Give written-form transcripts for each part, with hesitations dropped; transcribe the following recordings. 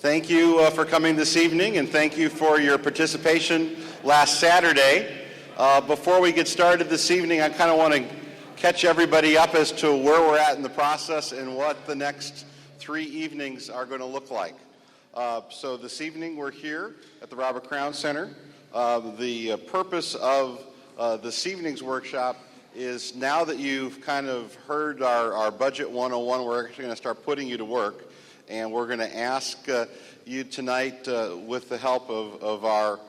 Thank you for coming this evening, and thank you for your participation last Saturday. Before we get started this evening, I kind of want to catch everybody up as to where we're at in the process and what the next 3 evenings are going to look like. So this evening we're here at the Robert Crown Center. The purpose of this evening's workshop is, now that you've kind of heard our Budget 101, we're actually going to start putting you to work. And we're going to ask you tonight, with the help of our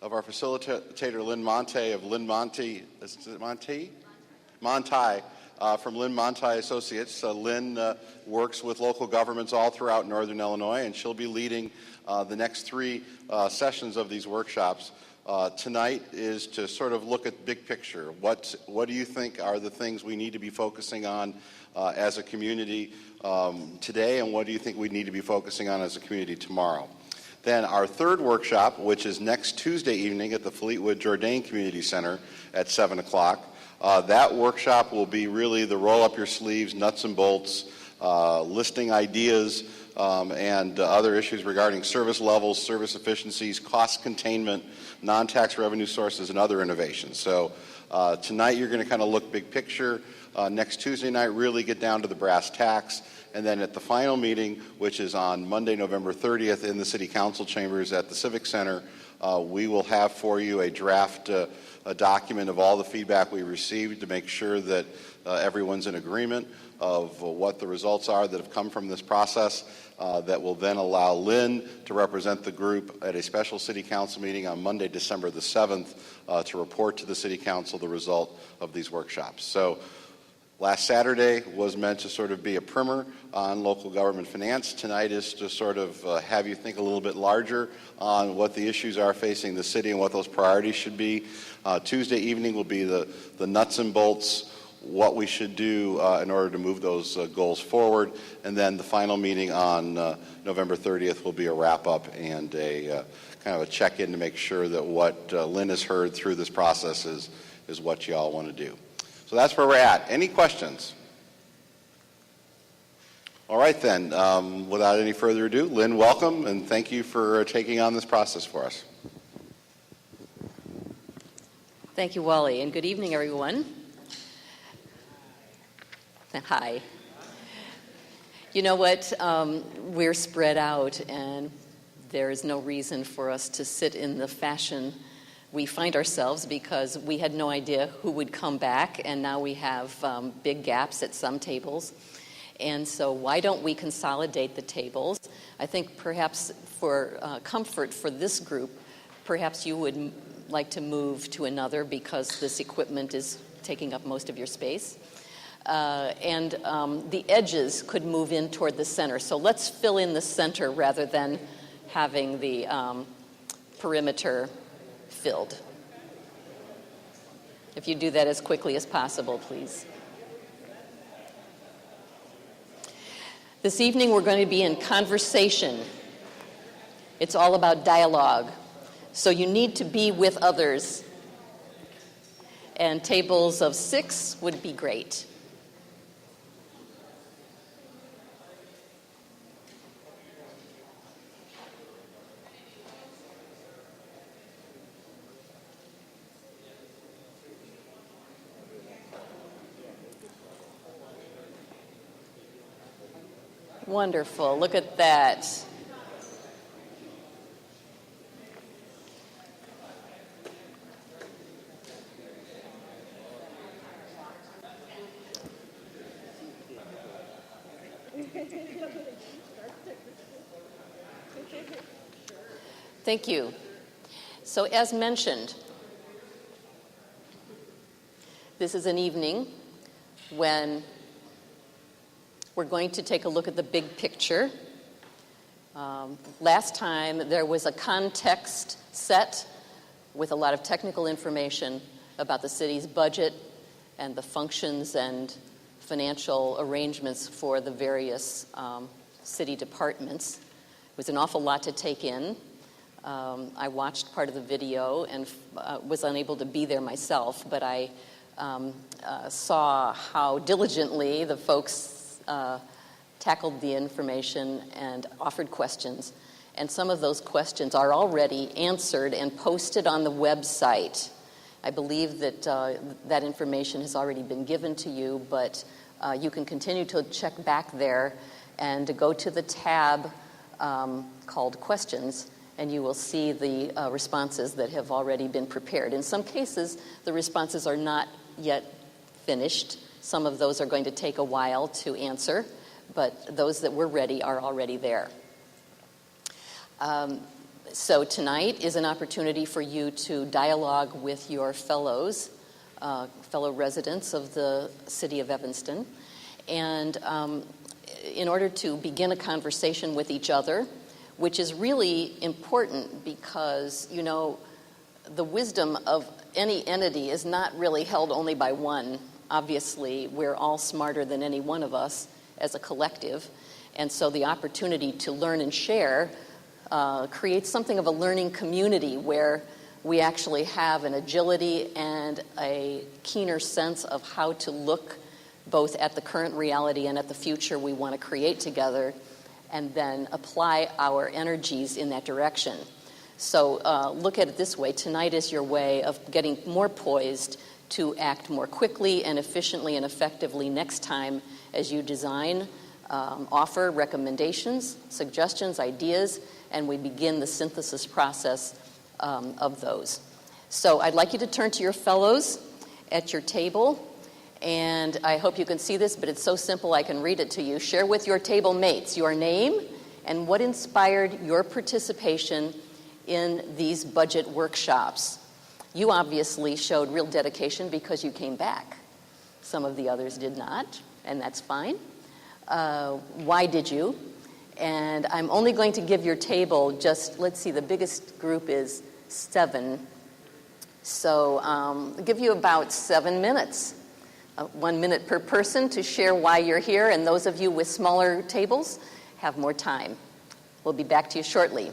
facilitator, Lynn Monte of Lynn Monte, is it Monte? Monte, from Lynn Monte Associates. Lynn works with local governments all throughout Northern Illinois, and she'll be leading the next 3 sessions of these workshops. Tonight is to sort of look at big picture. What do you think are the things we need to be focusing on as a community today, and what do you think we need to be focusing on as a community tomorrow? Then our third workshop, which is next Tuesday evening at the Fleetwood Jourdain Community Center at 7 o'clock. That workshop will be really the roll up your sleeves, nuts and bolts, listing ideas and other issues regarding service levels, service efficiencies, cost containment, non-tax revenue sources, and other innovations. So tonight you're going to kind of look big picture. Next Tuesday night, really get down to the brass tacks. And then at the final meeting, which is on Monday, November 30th in the City Council chambers at the Civic Center, we will have for you a draft a document of all the feedback we received to make sure that everyone's in agreement of what the results are that have come from this process. That will then allow Lynn to represent the group at a special City Council meeting on Monday, December the 7th, to report to the City Council the result of these workshops. So last Saturday was meant to sort of be a primer on local government finance. Tonight is to sort of have you think a little bit larger on what the issues are facing the city and what those priorities should be. Tuesday evening will be the nuts and bolts, what we should do in order to move those goals forward. And then the final meeting on November 30th will be a wrap-up and a kind of a check-in to make sure that what Lynn has heard through this process is what you all want to do. So that's where we're at. Any questions? All right then, without any further ado, Lynn, welcome, and thank you for taking on this process for us. Thank you, Wally, and good evening, everyone. Hi. You know what? We're spread out, and there is no reason for us to sit in the fashion we find ourselves, because we had no idea who would come back, and now we have big gaps at some tables. And so why don't we consolidate the tables? I think perhaps for comfort for this group, perhaps you would like to move to another, because this equipment is taking up most of your space. And the edges could move in toward the center. So let's fill in the center rather than having the perimeter filled. If you do that as quickly as possible, please. This evening we're going to be in conversation. It's all about dialogue. So you need to be with others. And tables of 6 would be great. Wonderful. Look at that. Thank you. So as mentioned, this is an evening when we're going to take a look at the big picture. Last time there was a context set with a lot of technical information about the city's budget and the functions and financial arrangements for the various city departments. It was an awful lot to take in. I watched part of the video and was unable to be there myself, but I saw how diligently the folks tackled the information and offered questions. And some of those questions are already answered and posted on the website. I believe that that information has already been given to you, but you can continue to check back there and to go to the tab called Questions, and you will see the responses that have already been prepared. In some cases, the responses are not yet finished. Some of those are going to take a while to answer, but those that were ready are already there. So tonight is an opportunity for you to dialogue with your fellows, fellow residents of the city of Evanston, and in order to begin a conversation with each other, which is really important because, you know, the wisdom of any entity is not really held only by one. Obviously, we're all smarter than any one of us as a collective, and so the opportunity to learn and share creates something of a learning community where we actually have an agility and a keener sense of how to look both at the current reality and at the future we want to create together, and then apply our energies in that direction. So look at it this way. Tonight is your way of getting more poised to act more quickly and efficiently and effectively next time as you design, offer recommendations, suggestions, ideas, and we begin the synthesis process of those. So I'd like you to turn to your fellows at your table, and I hope you can see this, but it's so simple I can read it to you. Share with your table mates your name and what inspired your participation in these budget workshops. You obviously showed real dedication because you came back. Some of the others did not, and that's fine. Why did you? And I'm only going to give your table just, let's see, the biggest group is 7. So I'll give you about 7 minutes. 1 minute per person to share why you're here, and those of you with smaller tables have more time. We'll be back to you shortly.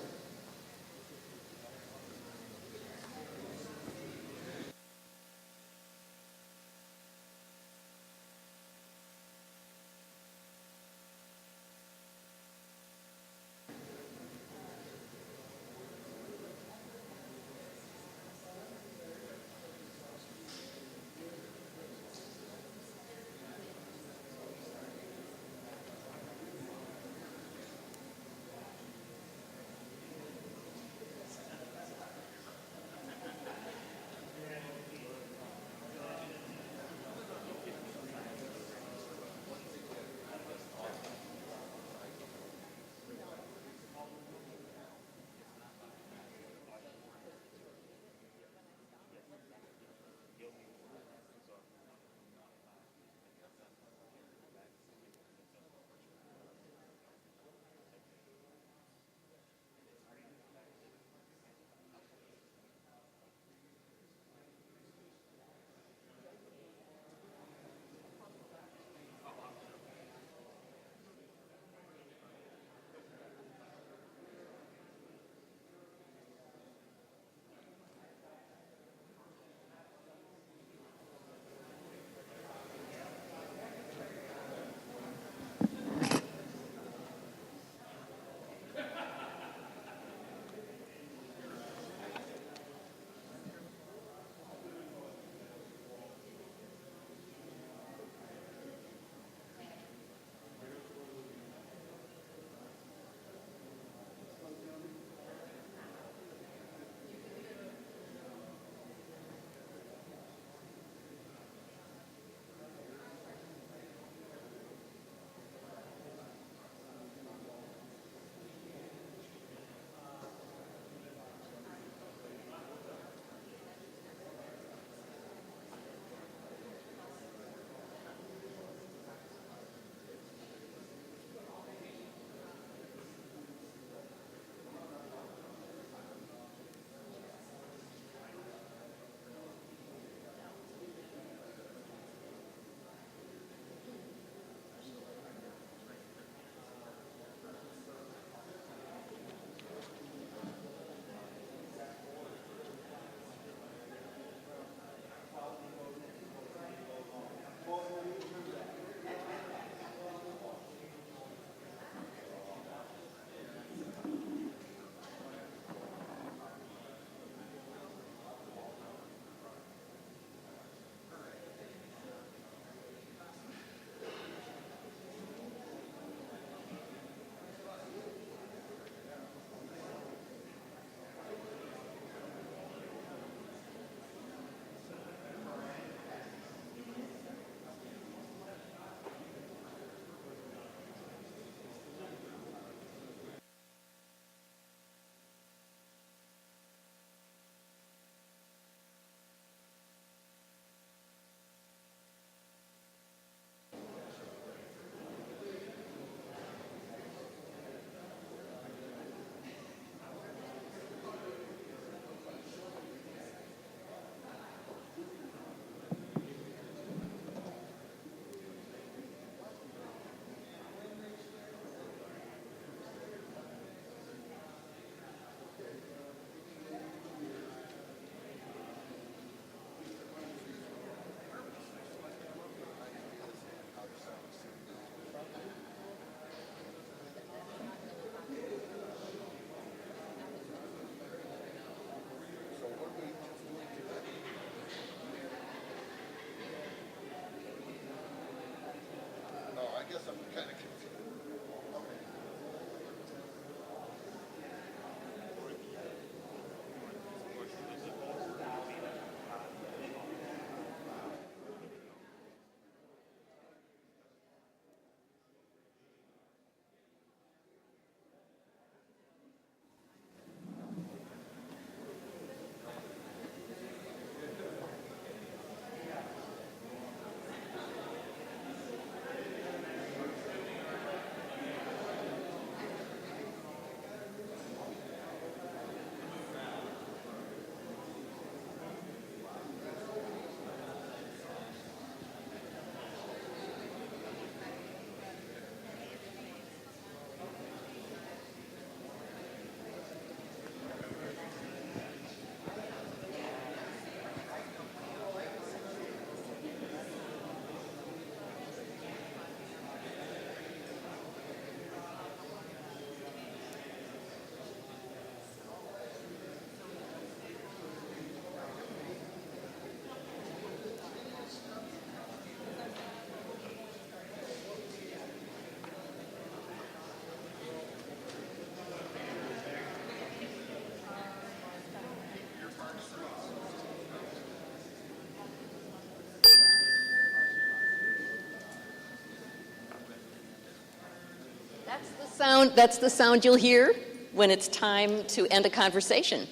That's the sound you'll hear when it's time to end a conversation.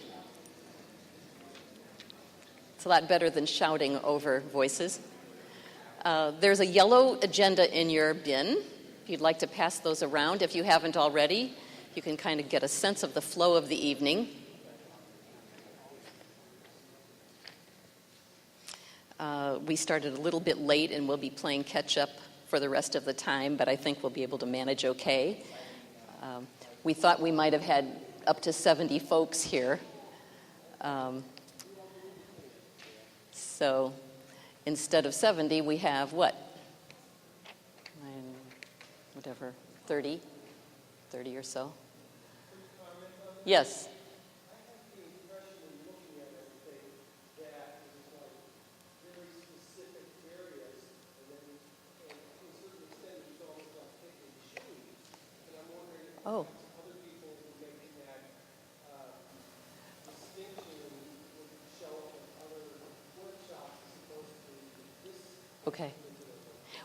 It's a lot better than shouting over voices. There's a yellow agenda in your bin. If you'd like to pass those around, if you haven't already, you can kind of get a sense of the flow of the evening. We started a little bit late and we'll be playing catch up for the rest of the time, but I think we'll be able to manage okay. We thought we might have had up to 70 folks here. So instead of 70, we have what? 30 or so. Yes. Oh. Okay.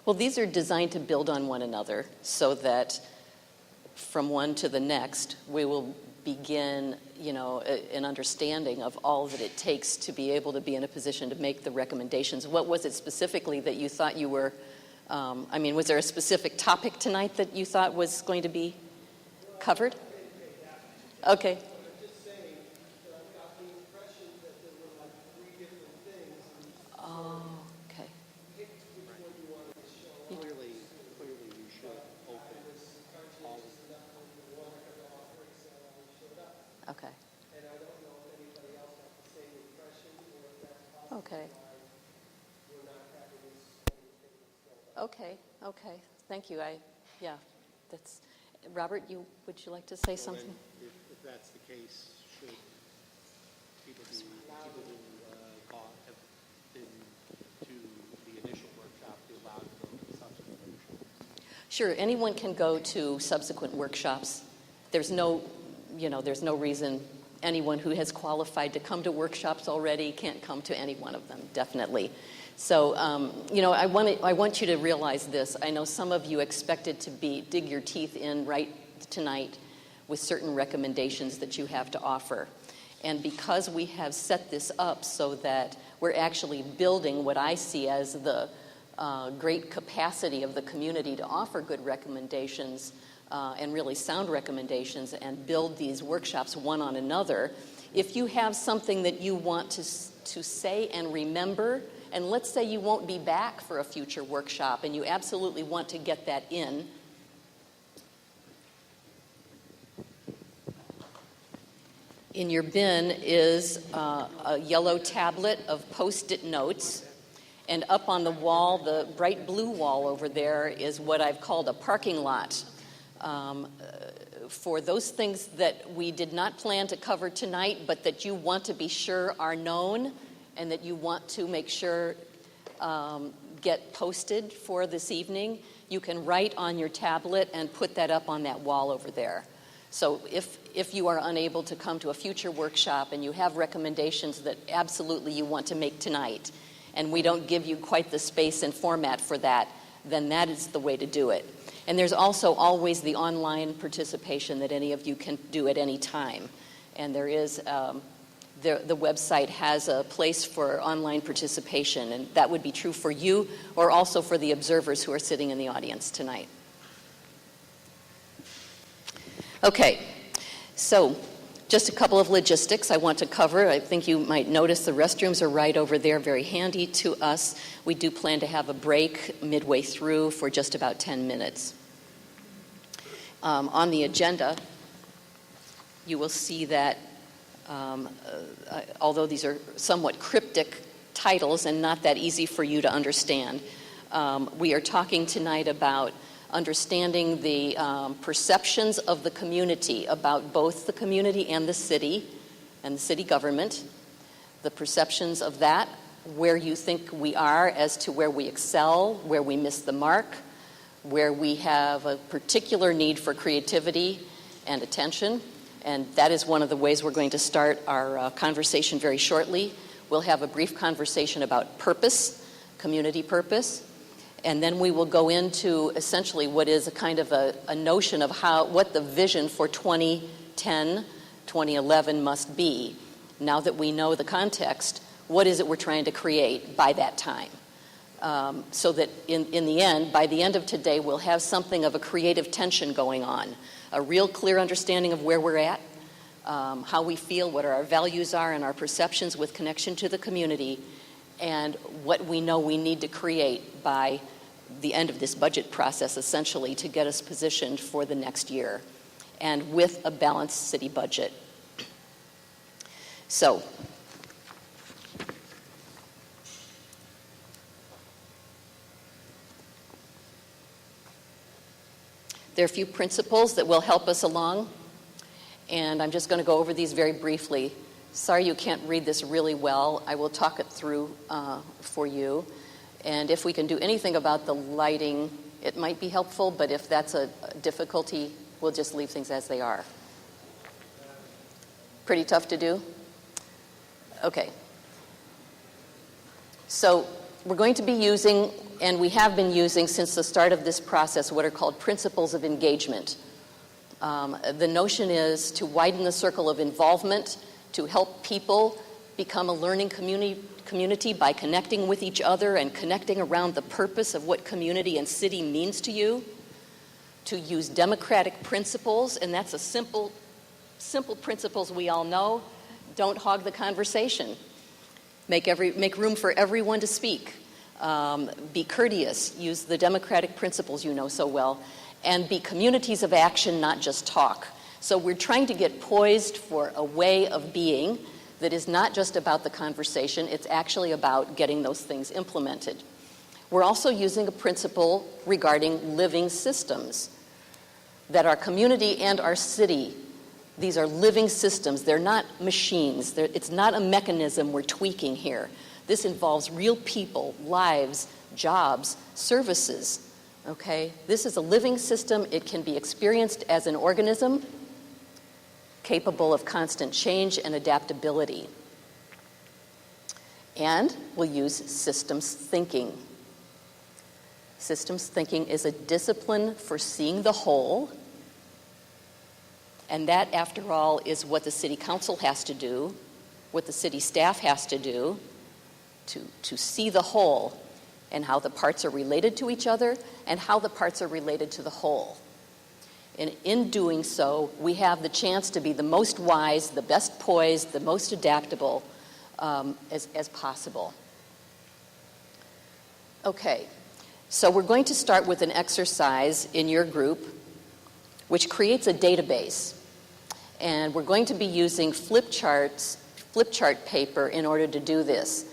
Well, these are designed to build on one another so that from one to the next, we will begin, an understanding of all that it takes to be able to be in a position to make the recommendations. What was it specifically that you thought you were, was there a specific topic tonight that you thought was going to be covered? Okay. Oh, okay. Clearly you should open all. Okay. Okay. Okay. Thank you. That's Robert. Would you like to say something? If that's the case, should people who have been to the initial workshop be allowed to go to the subsequent workshop? Sure. Anyone can go to subsequent workshops. There's no reason anyone who has qualified to come to workshops already can't come to any one of them. Definitely. So, I want you to realize this. I know some of you expected to dig your teeth in right tonight with certain recommendations that you have to offer. And because we have set this up so that we're actually building what I see as the great capacity of the community to offer good recommendations and really sound recommendations and build these workshops one on another, if you have something that you want to say and remember, and let's say you won't be back for a future workshop and you absolutely want to get that in, in your bin is a yellow tablet of Post-it notes, and up on the wall, the bright blue wall over there, is what I've called a parking lot. For those things that we did not plan to cover tonight, but that you want to be sure are known and that you want to make sure get posted for this evening, you can write on your tablet and put that up on that wall over there. So if you are unable to come to a future workshop and you have recommendations that absolutely you want to make tonight, and we don't give you quite the space and format for that, then that is the way to do it. And there's also always the online participation that any of you can do at any time. And there is, the website has a place for online participation, and that would be true for you or also for the observers who are sitting in the audience tonight. Okay, so just a couple of logistics I want to cover. I think you might notice the restrooms are right over there, very handy to us. We do plan to have a break midway through for just about 10 minutes. On the agenda, you will see that although these are somewhat cryptic titles and not that easy for you to understand, we are talking tonight about understanding the perceptions of the community about both the community and the city government, the perceptions of that, where you think we are as to where we excel, where we miss the mark, where we have a particular need for creativity and attention. And that is one of the ways we're going to start our conversation very shortly. We'll have a brief conversation about purpose, community purpose. And then we will go into essentially what is a kind of a notion of what the vision for 2010, 2011 must be. Now that we know the context, what is it we're trying to create by that time? So that in the end, by the end of today, we'll have something of a creative tension going on, a real clear understanding of where we're at, how we feel, what our values are, and our perceptions with connection to the community, and what we know we need to create by the end of this budget process, essentially, to get us positioned for the next year, and with a balanced city budget. So, there are a few principles that will help us along, and I'm just going to go over these very briefly. Sorry you can't read this really well. I will talk it through for you. And if we can do anything about the lighting, it might be helpful, but if that's a difficulty, we'll just leave things as they are. Pretty tough to do? Okay. So we're going to be using, and we have been using since the start of this process, what are called principles of engagement. The notion is to widen the circle of involvement, to help people become a learning community by connecting with each other and connecting around the purpose of what community and city means to you, to use democratic principles, and that's a simple principles we all know. Don't hog the conversation. Make room for everyone to speak. Be courteous. Use the democratic principles you know so well. And be communities of action, not just talk. So we're trying to get poised for a way of being that is not just about the conversation, it's actually about getting those things implemented. We're also using a principle regarding living systems, that our community and our city, these are living systems. They're not machines. It's not a mechanism we're tweaking here. This involves real people, lives, jobs, services. Okay? This is a living system. It can be experienced as an organism capable of constant change and adaptability. And we'll use systems thinking. Systems thinking is a discipline for seeing the whole, and that, after all, is what the city council has to do, what the city staff has to do, to see the whole and how the parts are related to each other and how the parts are related to the whole. And in doing so, we have the chance to be the most wise, the best poised, the most adaptable as possible. Okay, so we're going to start with an exercise in your group which creates a database. And we're going to be using flip chart paper in order to do this.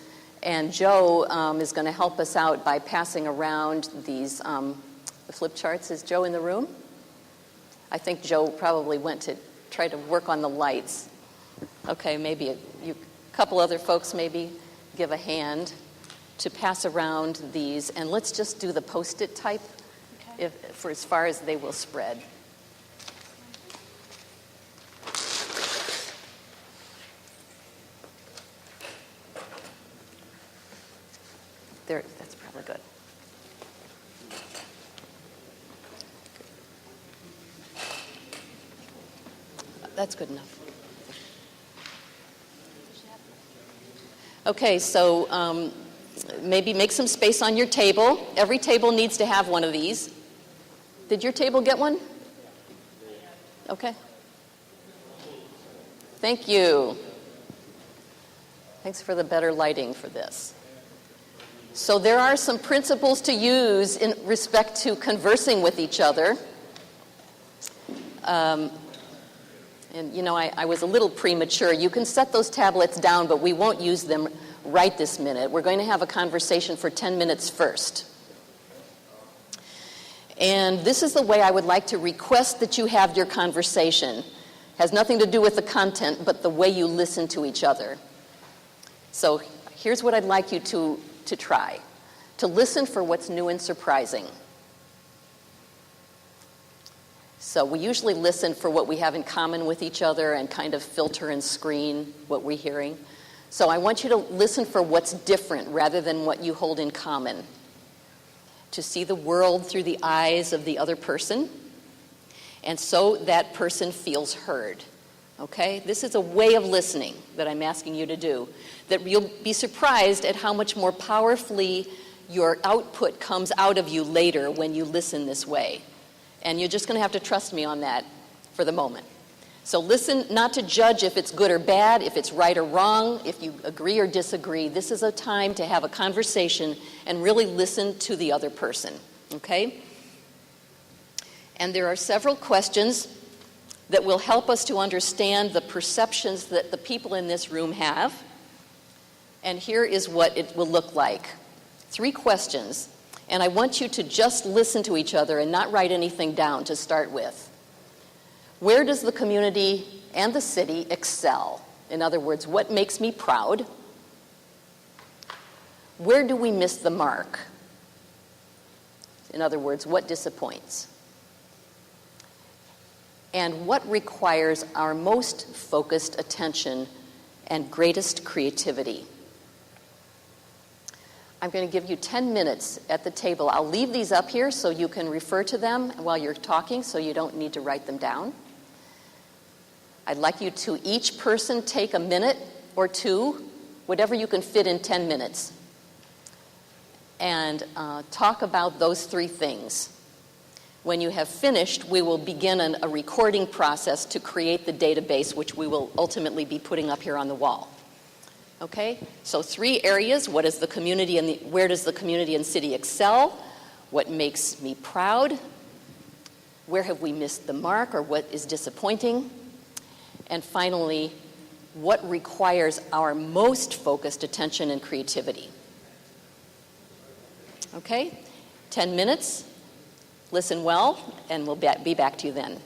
And Joe is going to help us out by passing around these the flip charts. Is Joe in the room? I think Joe probably went to try to work on the lights. Okay, maybe a couple other folks maybe give a hand. to pass around these, and let's just do the Post-it type for as far as they will spread. There, that's probably good. That's good enough. Okay, so maybe make some space on your table. Every table needs to have one of these. Did your table get one? Okay. Thank you. Thanks for the better lighting for this. So there are some principles to use in respect to conversing with each other. And, you know, I was a little premature. You can set those tablets down, but we won't use them right this minute. We're going to have a conversation for 10 minutes first. And this is the way I would like to request that you have your conversation. It has nothing to do with the content, but the way you listen to each other. So here's what I'd like you to try. To listen for what's new and surprising. So we usually listen for what we have in common with each other and kind of filter and screen what we're hearing. So I want you to listen for what's different rather than what you hold in common. To see the world through the eyes of the other person, and so that person feels heard. Okay? This is a way of listening that I'm asking you to do, that you'll be surprised at how much more powerfully your output comes out of you later when you listen this way. And you're just going to have to trust me on that for the moment. So listen not to judge if it's good or bad, if it's right or wrong, if you agree or disagree. This is a time to have a conversation and really listen to the other person, okay? And there are several questions that will help us to understand the perceptions that the people in this room have. And here is what it will look like. 3 questions. And I want you to just listen to each other and not write anything down to start with. Where does the community and the city excel? In other words, what makes me proud? Where do we miss the mark? In other words, what disappoints? And what requires our most focused attention and greatest creativity? I'm going to give you 10 minutes at the table. I'll leave these up here so you can refer to them while you're talking, so you don't need to write them down. I'd like you to each person take a minute or 2, whatever you can fit in 10 minutes, and talk about those 3 things. When you have finished, we will begin a recording process to create the database, which we will ultimately be putting up here on the wall. Okay? So 3 areas. What is the community and where does the community and city excel? What makes me proud? Where have we missed the mark, or what is disappointing? And finally, what requires our most focused attention and creativity? Okay? 10 minutes. Listen well, and we'll be back to you then.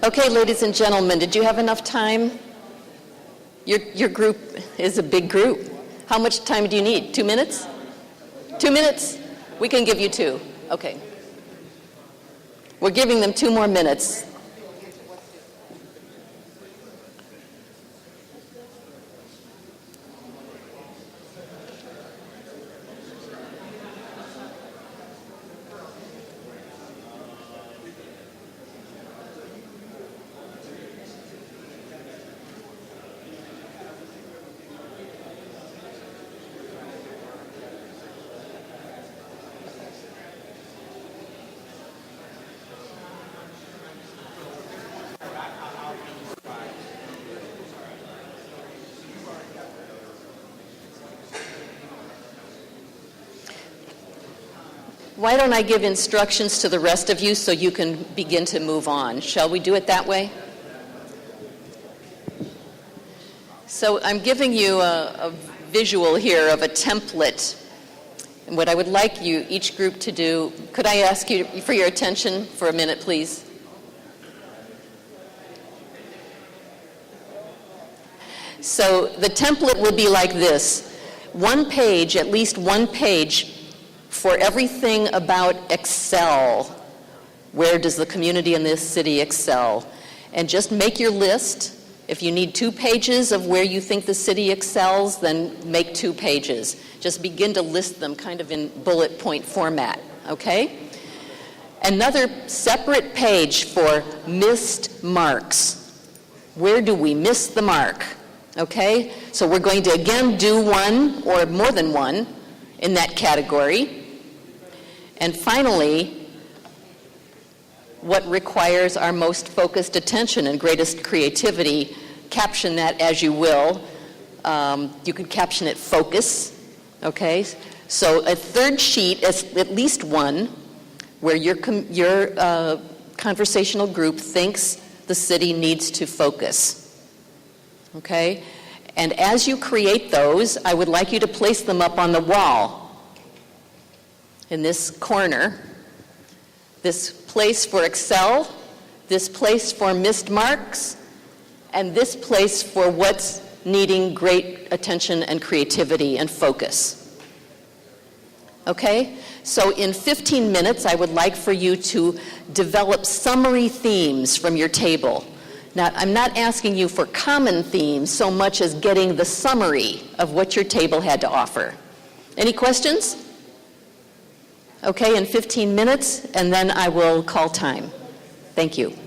Okay, ladies and gentlemen, did you have enough time? Your group is a big group. How much time do you need? 2 minutes? 2 minutes? We can give you 2. Okay. We're giving them 2 more minutes. Why don't I give instructions to the rest of you so you can begin to move on? Shall we do it that way? So I'm giving you a visual here of a template. And what I would like you, each group, to do, could I ask you for your attention for a minute, please? So the template will be like this. 1 page, at least 1 page, for everything about excel. Where does the community in this city excel? And just make your list. If you need 2 pages of where you think the city excels, then make 2 pages. Just begin to list them kind of in bullet point format, okay? Another separate page for missed marks. Where do we miss the mark? Okay? So we're going to again do 1 or more than 1 in that category. And finally, what requires our most focused attention and greatest creativity, caption that as you will. You could caption it focus, okay? So a third sheet is at least 1 where your conversational group thinks the city needs to focus, okay? And as you create those, I would like you to place them up on the wall. In this corner, this place for excel, this place for missed marks, and this place for what's needing great attention and creativity and focus. Okay? So in 15 minutes, I would like for you to develop summary themes from your table. Now, I'm not asking you for common themes so much as getting the summary of what your table had to offer. Any questions? Okay, in 15 minutes, and then I will call time. Thank you.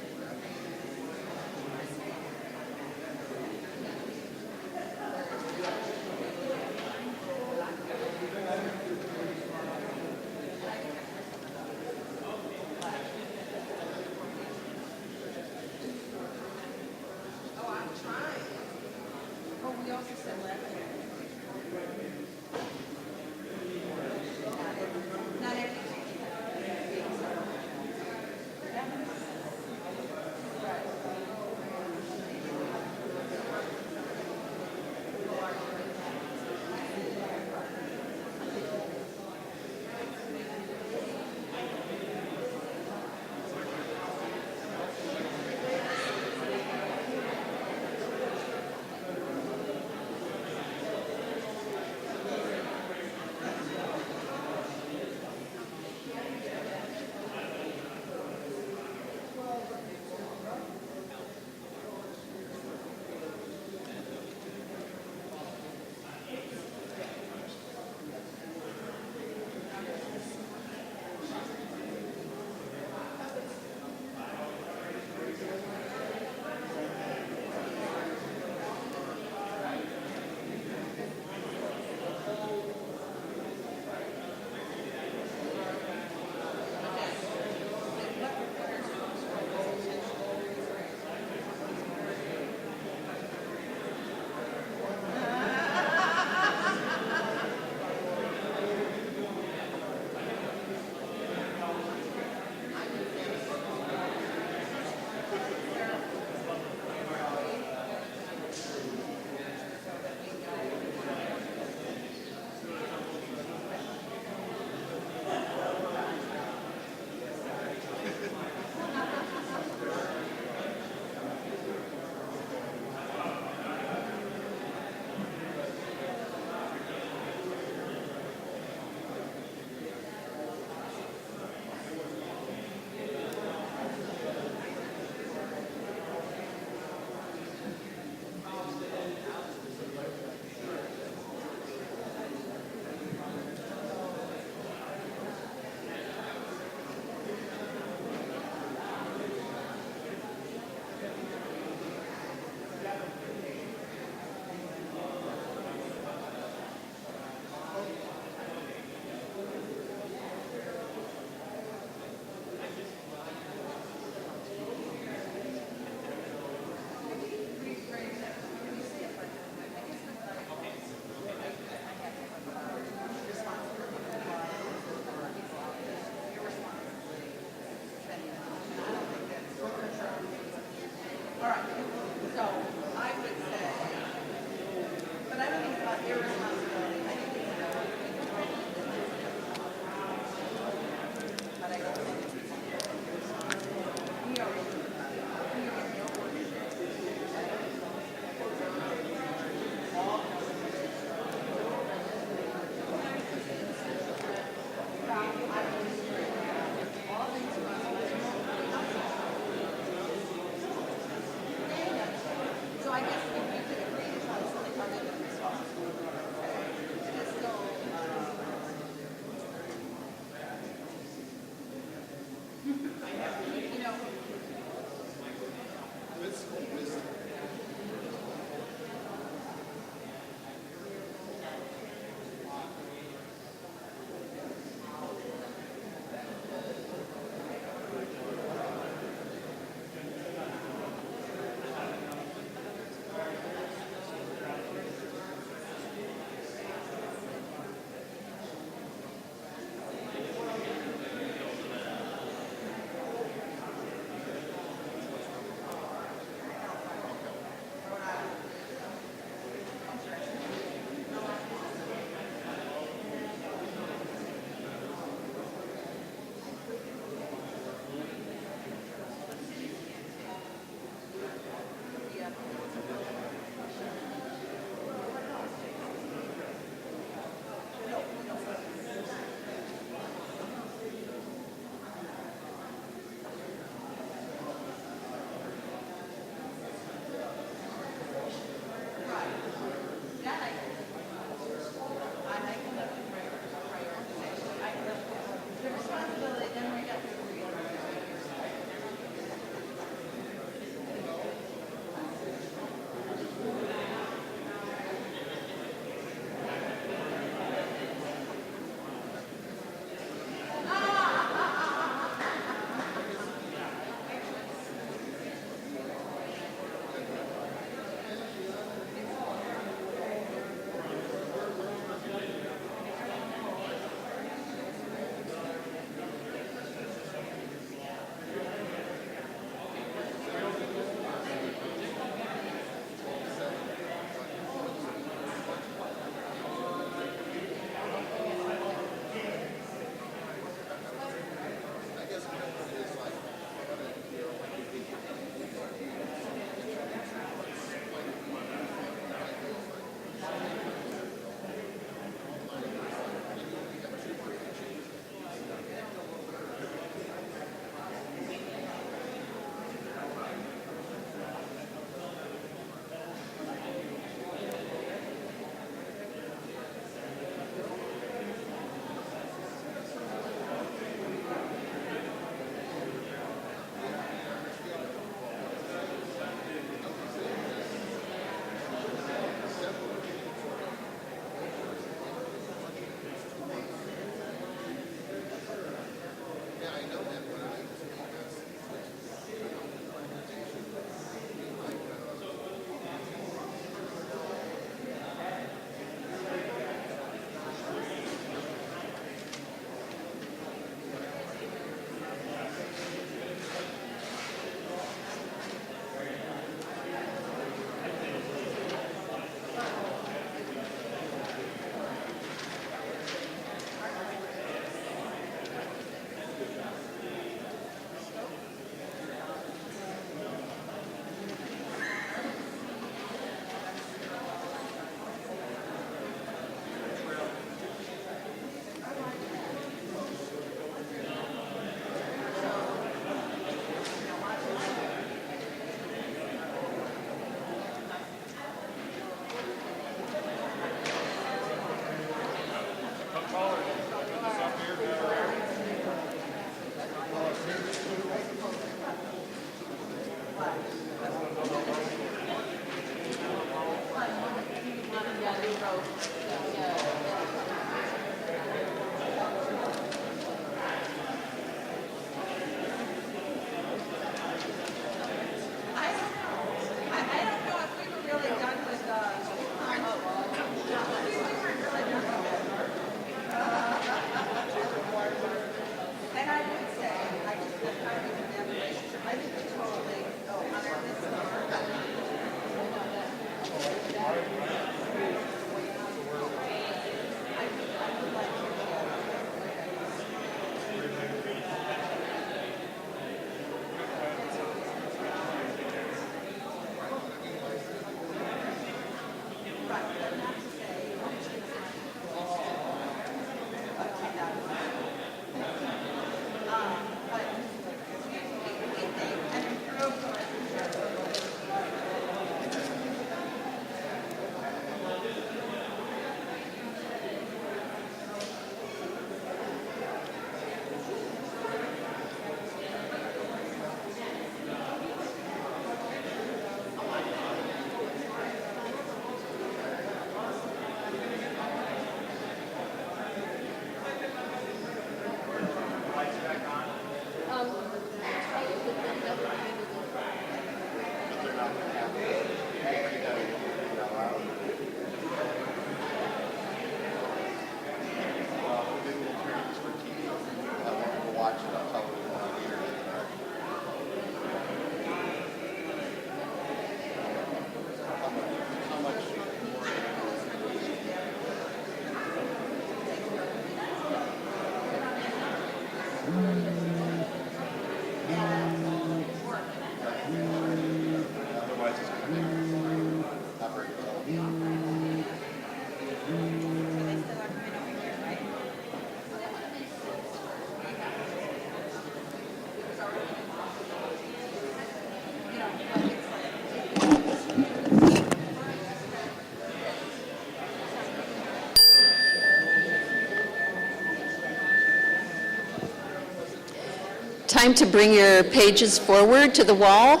Time to bring your pages forward to the wall.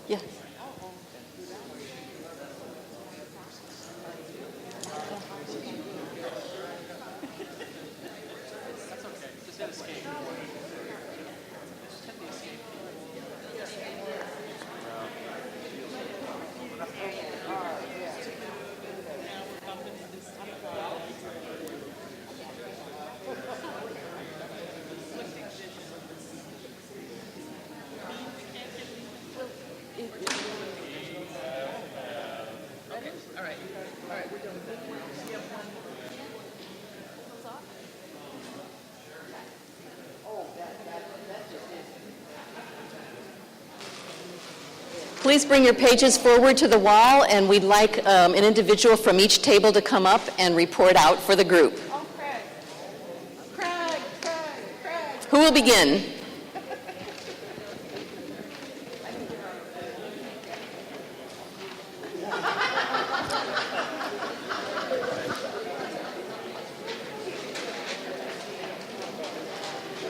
Yeah. Please bring your pages forward to the wall, and we'd like an individual from each table to come up and report out for the group. Oh, Craig. Who will begin?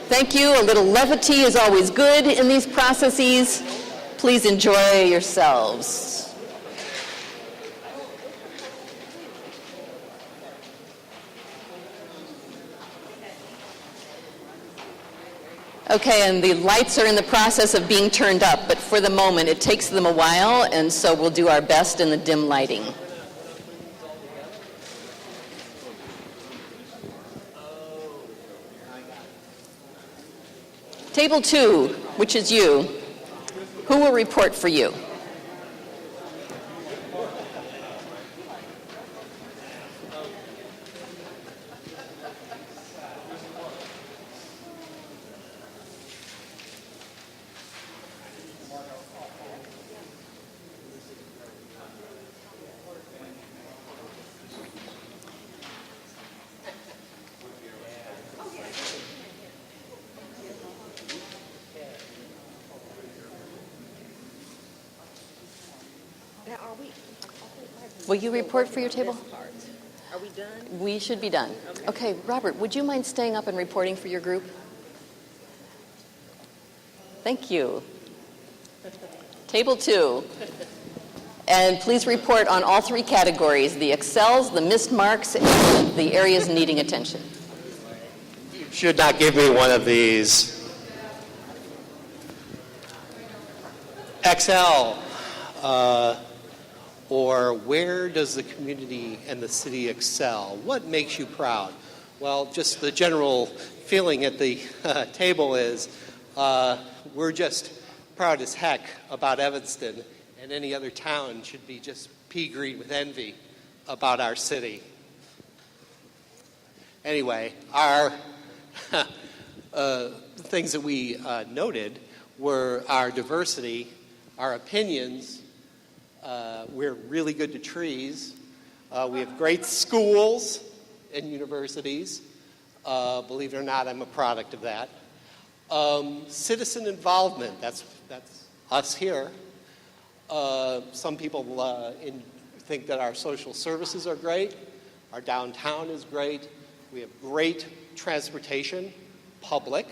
Thank you. A little levity is always good in these processes. Please enjoy yourselves. Okay, and the lights are in the process of being turned up, but for the moment it takes them a while, and so we'll do our best in the dim lighting. Table 2, which is you. Who will report for you? Will you report for your table? Are we done? We should be done. Okay, Robert, would you mind staying up and reporting for your group? Thank you. Table 2. And please report on all 3 categories, the excels, the missed marks, and the areas needing attention. You should not give me one of these. XL, or where does the community and the city excel? What makes you proud? Well, just the general feeling at the table is we're just proud as heck about Evanston, and any other town should be just pea-green with envy about our city. Anyway, our things that we noted were our diversity, our opinions. We're really good to trees. We have great schools and universities. Believe it or not, I'm a product of that. Citizen involvement, that's us here. Some people think that our social services are great. Our downtown is great. We have great transportation, public,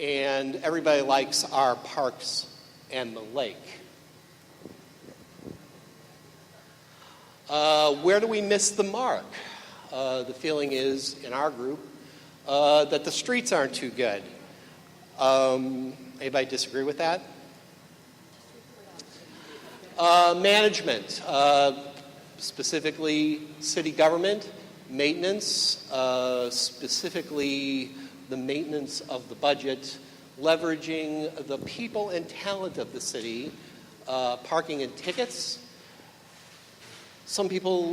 and everybody likes our parks and the lake. Where do we miss the mark? The feeling is, in our group, that the streets aren't too good. Anybody disagree with that? Management, specifically city government, maintenance, specifically the maintenance of the budget, leveraging the people and talent of the city, parking and tickets. Some people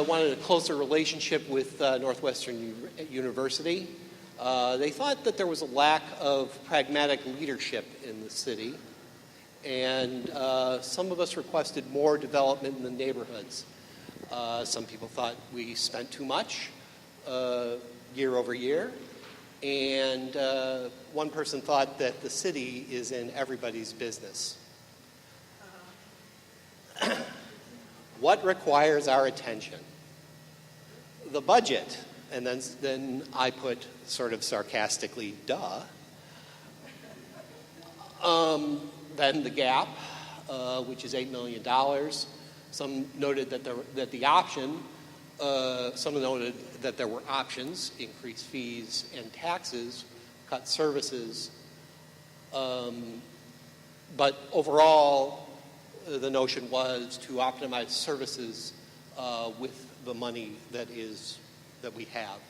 wanted a closer relationship with Northwestern University. They thought that there was a lack of pragmatic leadership in the city, and some of us requested more development in the neighborhoods. Some people thought we spent too much year over year, and one person thought that the city is in everybody's business. What requires our attention? The budget. And then I put sort of sarcastically, duh. Then the gap, which is $8 million. Some noted that the option, some noted that there were options, increase fees and taxes, cut services. But overall, the notion was to optimize services with the money that we have.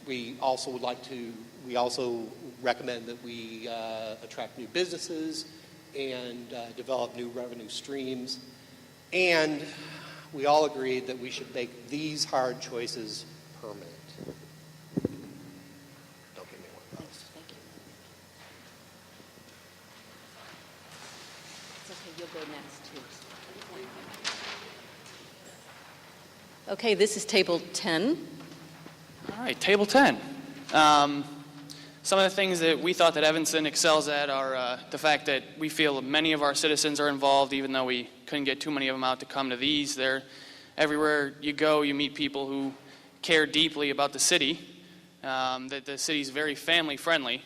We also recommend that we attract new businesses and develop new revenue streams. And we all agreed that we should make these hard choices permanent. Don't give me one of those. Thank you. It's okay, you'll go next too. Okay, this is table 10. All right, table 10. Some of the things that we thought that Evanston excels at are the fact that we feel many of our citizens are involved, even though we couldn't get too many of them out to come to these. They're everywhere you go, you meet people who care deeply about the city, that the city's very family-friendly.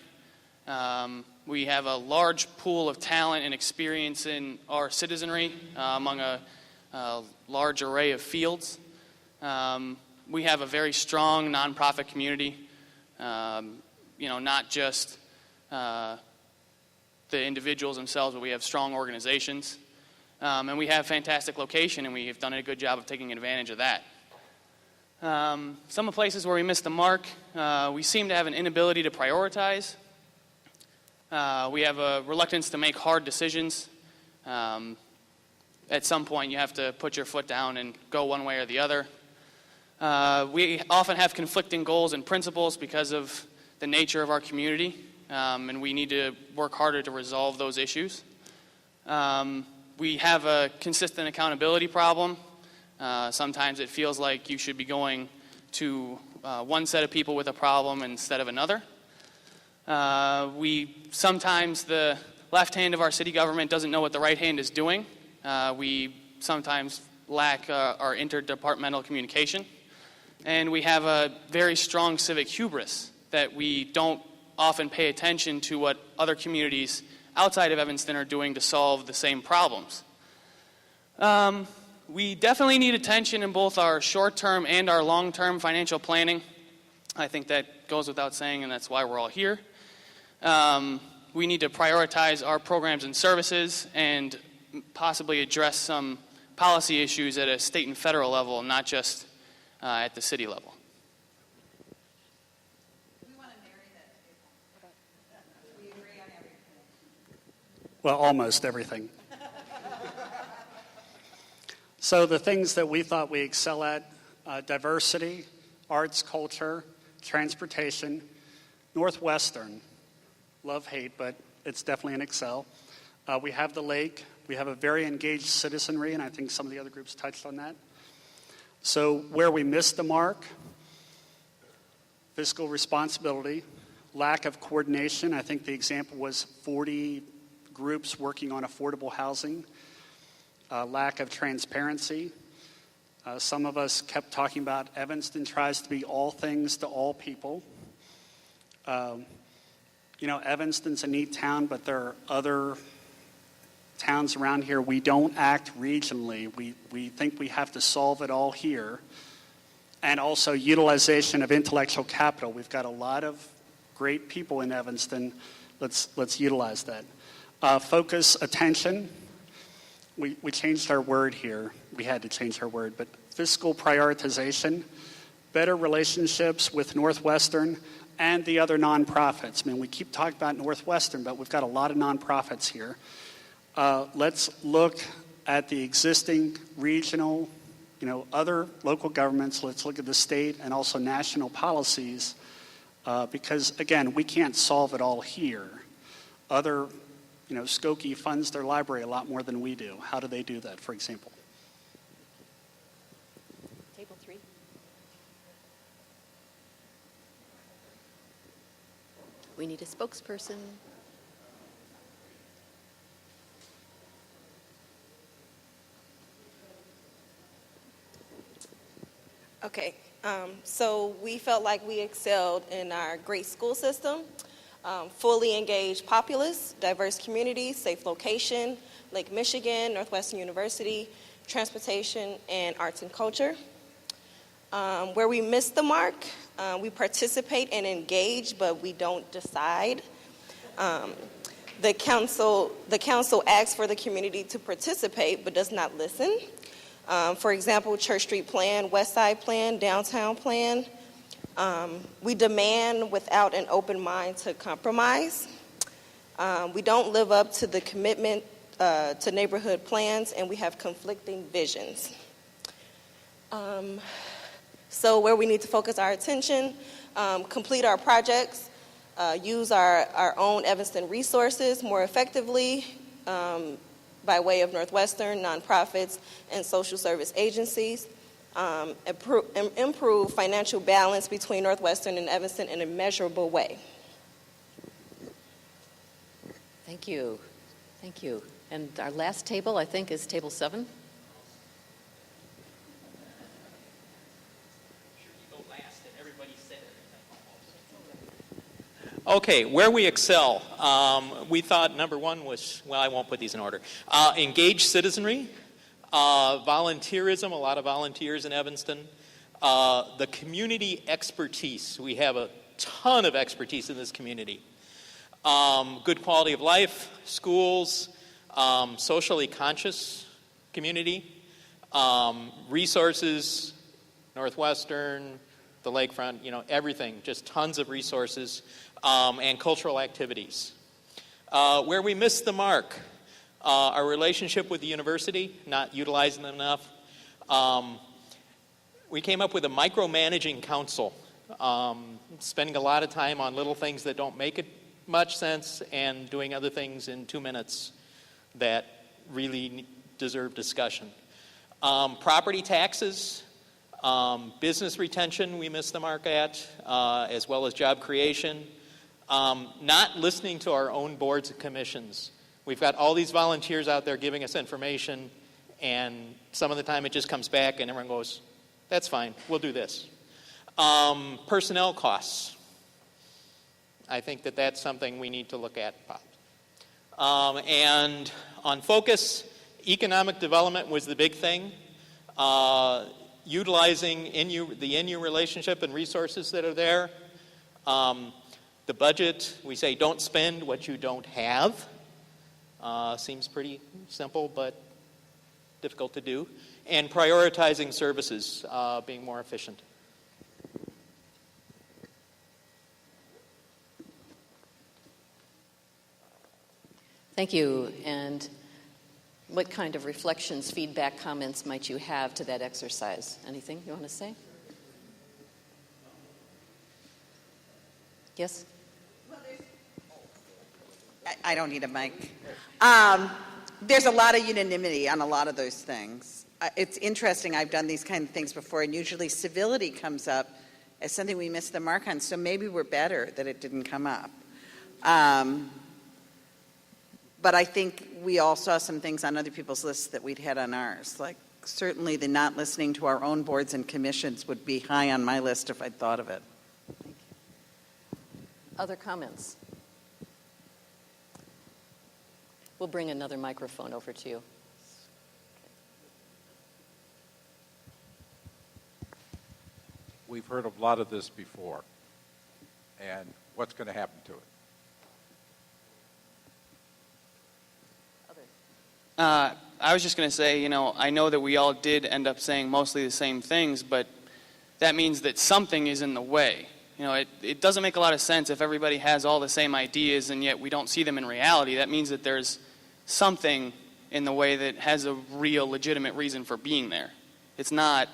We have a large pool of talent and experience in our citizenry among a large array of fields. We have a very strong nonprofit community, not just the individuals themselves, but we have strong organizations. And we have fantastic location, and we have done a good job of taking advantage of that. Some of the places where we missed the mark, we seem to have an inability to prioritize. We have a reluctance to make hard decisions. At some point, you have to put your foot down and go one way or the other. We often have conflicting goals and principles because of the nature of our community, and we need to work harder to resolve those issues. We have a consistent accountability problem. Sometimes it feels like you should be going to one set of people with a problem instead of another. Sometimes the left hand of our city government doesn't know what the right hand is doing. We sometimes lack our interdepartmental communication. And we have a very strong civic hubris that we don't often pay attention to what other communities outside of Evanston are doing to solve the same problems. We definitely need attention in both our short-term and our long-term financial planning. I think that goes without saying, and that's why we're all here. We need to prioritize our programs and services and possibly address some policy issues at a state and federal level, not just at the city level. We want to marry that table. We agree on everything. Well, almost everything. So the things that we thought we excel at, diversity, arts, culture, transportation, Northwestern, love, hate, but it's definitely an excel. We have the lake. We have a very engaged citizenry, and I think some of the other groups touched on that. So where we missed the mark, fiscal responsibility, lack of coordination. I think the example was 40 groups working on affordable housing. Lack of transparency. Some of us kept talking about Evanston tries to be all things to all people. Evanston's a neat town, but there are other towns around here. We don't act regionally. We think we have to solve it all here. And also utilization of intellectual capital. We've got a lot of great people in Evanston. Let's utilize that. Focus, attention. We changed our word here. We had to change our word, but fiscal prioritization, better relationships with Northwestern and the other nonprofits. I mean, we keep talking about Northwestern, but we've got a lot of nonprofits here. Let's look at the existing regional, other local governments. Let's look at the state and also national policies, because again, we can't solve it all here. Other, Skokie funds their library a lot more than we do. How do they do that, for example? Table 3. We need a spokesperson. Okay, so we felt like we excelled in our great school system, fully engaged populace, diverse communities, safe location, Lake Michigan, Northwestern University, transportation, and arts and culture. Where we missed the mark, we participate and engage, but we don't decide. The council asks for the community to participate, but does not listen. For example, Church Street Plan, West Side Plan, Downtown Plan. We demand without an open mind to compromise. We don't live up to the commitment to neighborhood plans, and we have conflicting visions. So where we need to focus our attention, complete our projects, use our own Evanston resources more effectively, by way of Northwestern, nonprofits, and social service agencies. Improve financial balance between Northwestern and Evanston in a measurable way. Thank you. Thank you. And our last table, I think, is table 7. Okay, where we excel. We thought number one was, well, I won't put these in order. Engaged citizenry, volunteerism, a lot of volunteers in Evanston. The community expertise. We have a ton of expertise in this community. Good quality of life, schools, socially conscious community, resources, Northwestern, the lakefront, everything, just tons of resources, and cultural activities. Where we missed the mark, our relationship with the university, not utilizing them enough. We came up with a micromanaging council, spending a lot of time on little things that don't make much sense and doing other things in 2 minutes that really deserve discussion. Property taxes, business retention we missed the mark at, as well as job creation. Not listening to our own boards and commissions. We've got all these volunteers out there giving us information, and some of the time it just comes back and everyone goes, that's fine, we'll do this. Personnel costs. I think that that's something we need to look at. And on focus, economic development was the big thing. Utilizing the INU relationship and resources that are there. The budget, we say don't spend what you don't have. Seems pretty simple, but difficult to do. And prioritizing services, being more efficient. Thank you. And what kind of reflections, feedback, comments might you have to that exercise? Anything you want to say? Yes? I don't need a mic. There's a lot of unanimity on a lot of those things. It's interesting. I've done these kind of things before, and usually civility comes up as something we missed the mark on, so maybe we're better that it didn't come up. But I think we all saw some things on other people's lists that we'd had on ours. Like, certainly the not listening to our own boards and commissions would be high on my list if I'd thought of it. Other comments? We'll bring another microphone over to you. We've heard a lot of this before, and what's going to happen to it? I was just going to say, I know that we all did end up saying mostly the same things, but that means that something is in the way. It doesn't make a lot of sense if everybody has all the same ideas and yet we don't see them in reality. That means that there's something in the way that has a real, legitimate reason for being there. It's not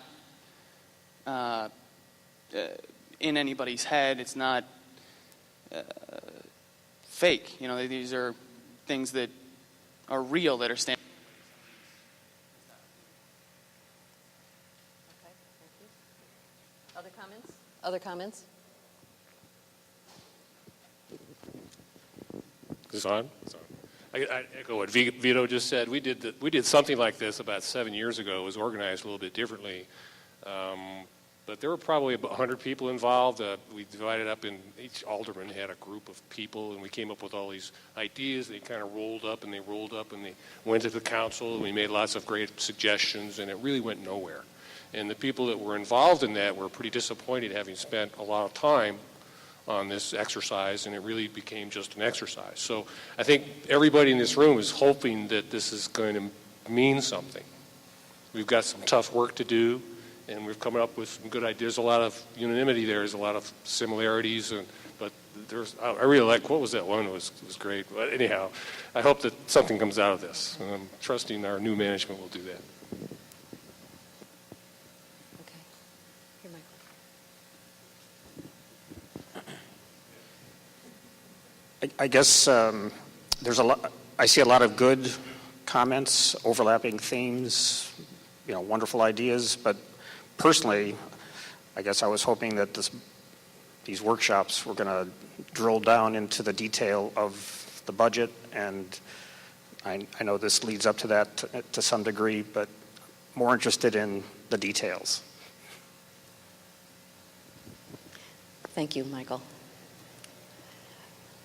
in anybody's head. It's not fake. These are things that are real, that are standing. Okay, thank you. Other comments? Other comments? Is this on? It's on. I echo what Vito just said. We did something like this about 7 years ago. It was organized a little bit differently. But there were probably about 100 people involved. We divided up in each alderman had a group of people, and we came up with all these ideas. They kind of rolled up, and they went to the council, and we made lots of great suggestions, and it really went nowhere. And the people that were involved in that were pretty disappointed, having spent a lot of time on this exercise, and it really became just an exercise. So I think everybody in this room is hoping that this is going to mean something. We've got some tough work to do, and we've come up with some good ideas. There's a lot of unanimity there. There's a lot of similarities, but I really like, what was that one? It was great. But anyhow, I hope that something comes out of this, and I'm trusting our new management will do that. Okay. Here, Michael. I guess there's a lot. I see a lot of good comments, overlapping themes, wonderful ideas. But personally, I guess I was hoping that these workshops were going to drill down into the detail of the budget, and I know this leads up to that to some degree, but more interested in the details. Thank you, Michael.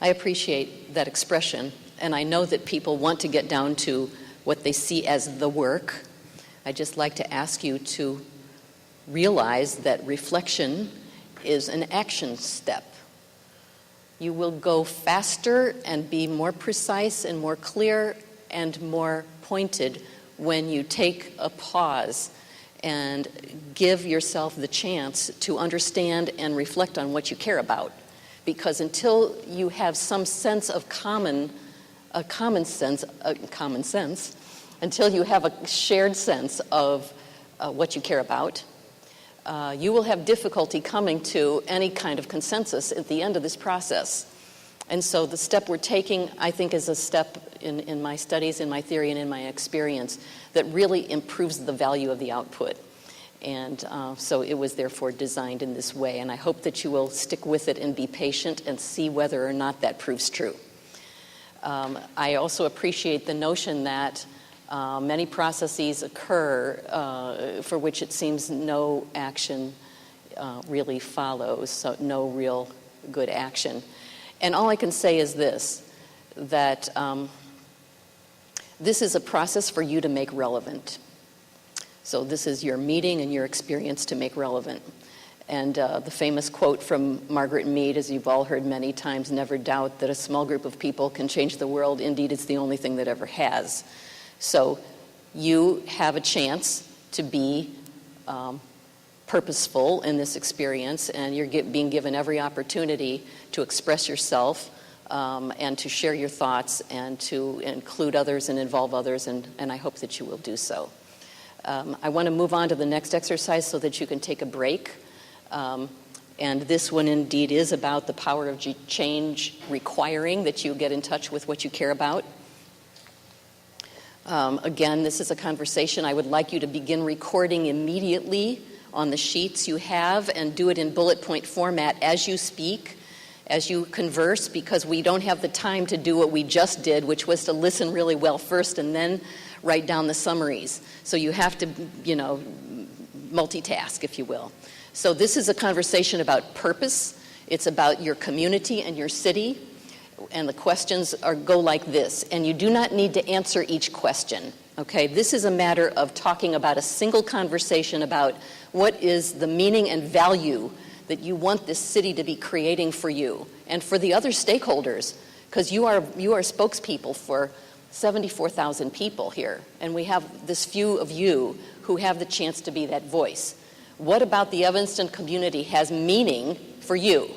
I appreciate that expression, and I know that people want to get down to what they see as the work. I'd just like to ask you to realize that reflection is an action step. You will go faster and be more precise and more clear and more pointed when you take a pause and give yourself the chance to understand and reflect on what you care about. Because until you have some sense of common sense, until you have a shared sense of what you care about, you will have difficulty coming to any kind of consensus at the end of this process. And so the step we're taking, I think, is a step in my studies, in my theory, and in my experience that really improves the value of the output. And so it was therefore designed in this way. And I hope that you will stick with it and be patient and see whether or not that proves true. I also appreciate the notion that many processes occur for which it seems no action really follows, so no real good action. And all I can say is this, that this is a process for you to make relevant. So this is your meeting and your experience to make relevant. And the famous quote from Margaret Mead, as you've all heard many times, never doubt that a small group of people can change the world. Indeed, it's the only thing that ever has. So you have a chance to be purposeful in this experience, and you're being given every opportunity to express yourself and to share your thoughts and to include others and involve others, and I hope that you will do so. I want to move on to the next exercise so that you can take a break. And this one indeed is about the power of change requiring that you get in touch with what you care about. Again, this is a conversation. I would like you to begin recording immediately on the sheets you have and do it in bullet point format as you speak, as you converse, because we don't have the time to do what we just did, which was to listen really well first and then write down the summaries. So you have to, multitask, if you will. So this is a conversation about purpose. It's about your community and your city. and the questions go like this, and you do not need to answer each question, okay? This is a matter of talking about a single conversation about what is the meaning and value that you want this city to be creating for you and for the other stakeholders, because you are spokespeople for 74,000 people here, and we have this few of you who have the chance to be that voice. What about the Evanston community has meaning for you?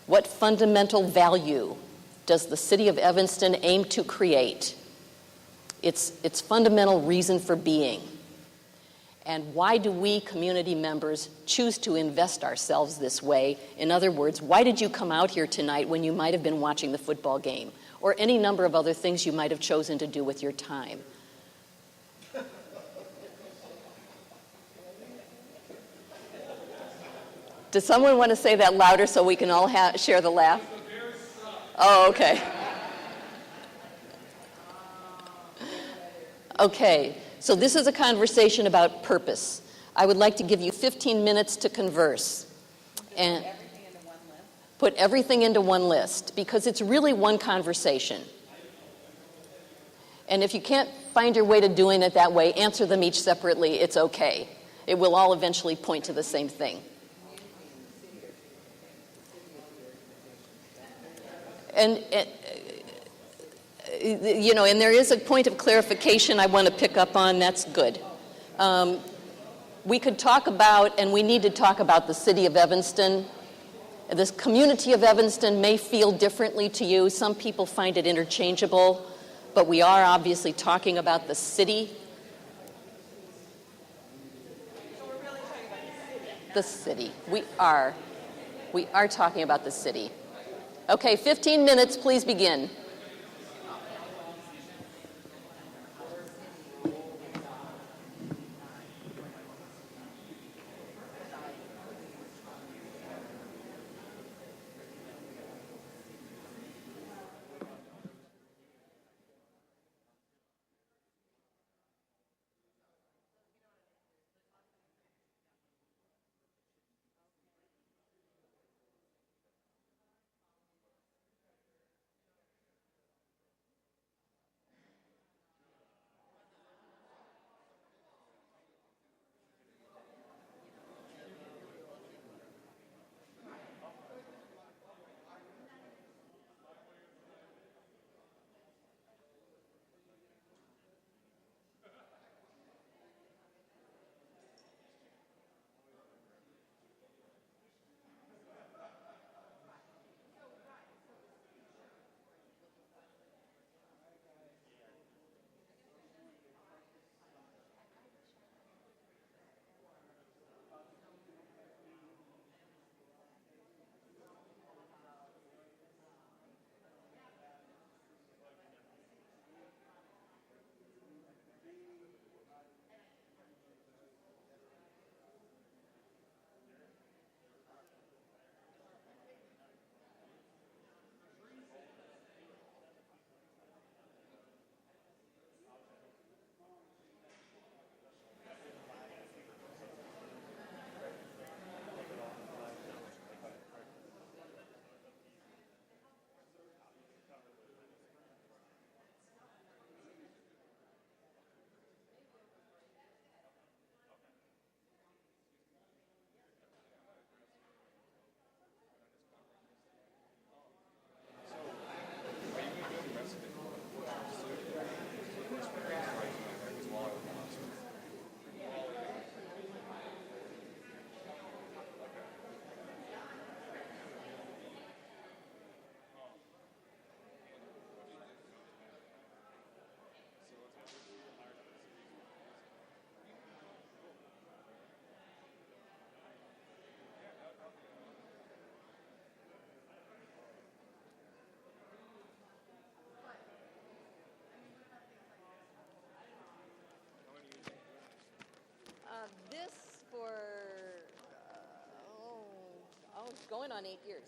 What fundamental value does the city of Evanston aim to create? Its fundamental reason for being. And why do we community members choose to invest ourselves this way? In other words, why did you come out here tonight when you might have been watching the football game or any number of other things you might have chosen to do with your time? Does someone want to say that louder so we can all share the laugh? Oh, okay. Okay, so this is a conversation about purpose. I would like to give you 15 minutes to converse. And put everything into one list because it's really one conversation. And if you can't find your way to doing it that way, answer them each separately. It's okay. It will all eventually point to the same thing. And there is a point of clarification I want to pick up on. That's good. We could talk about, and we need to talk about the city of Evanston. This community of Evanston may feel differently to you. Some people find it interchangeable, but we are obviously talking about the city. So we're really talking about The city. We are talking about the city. Okay, 15 minutes, please begin. This for, it's going on 8 years.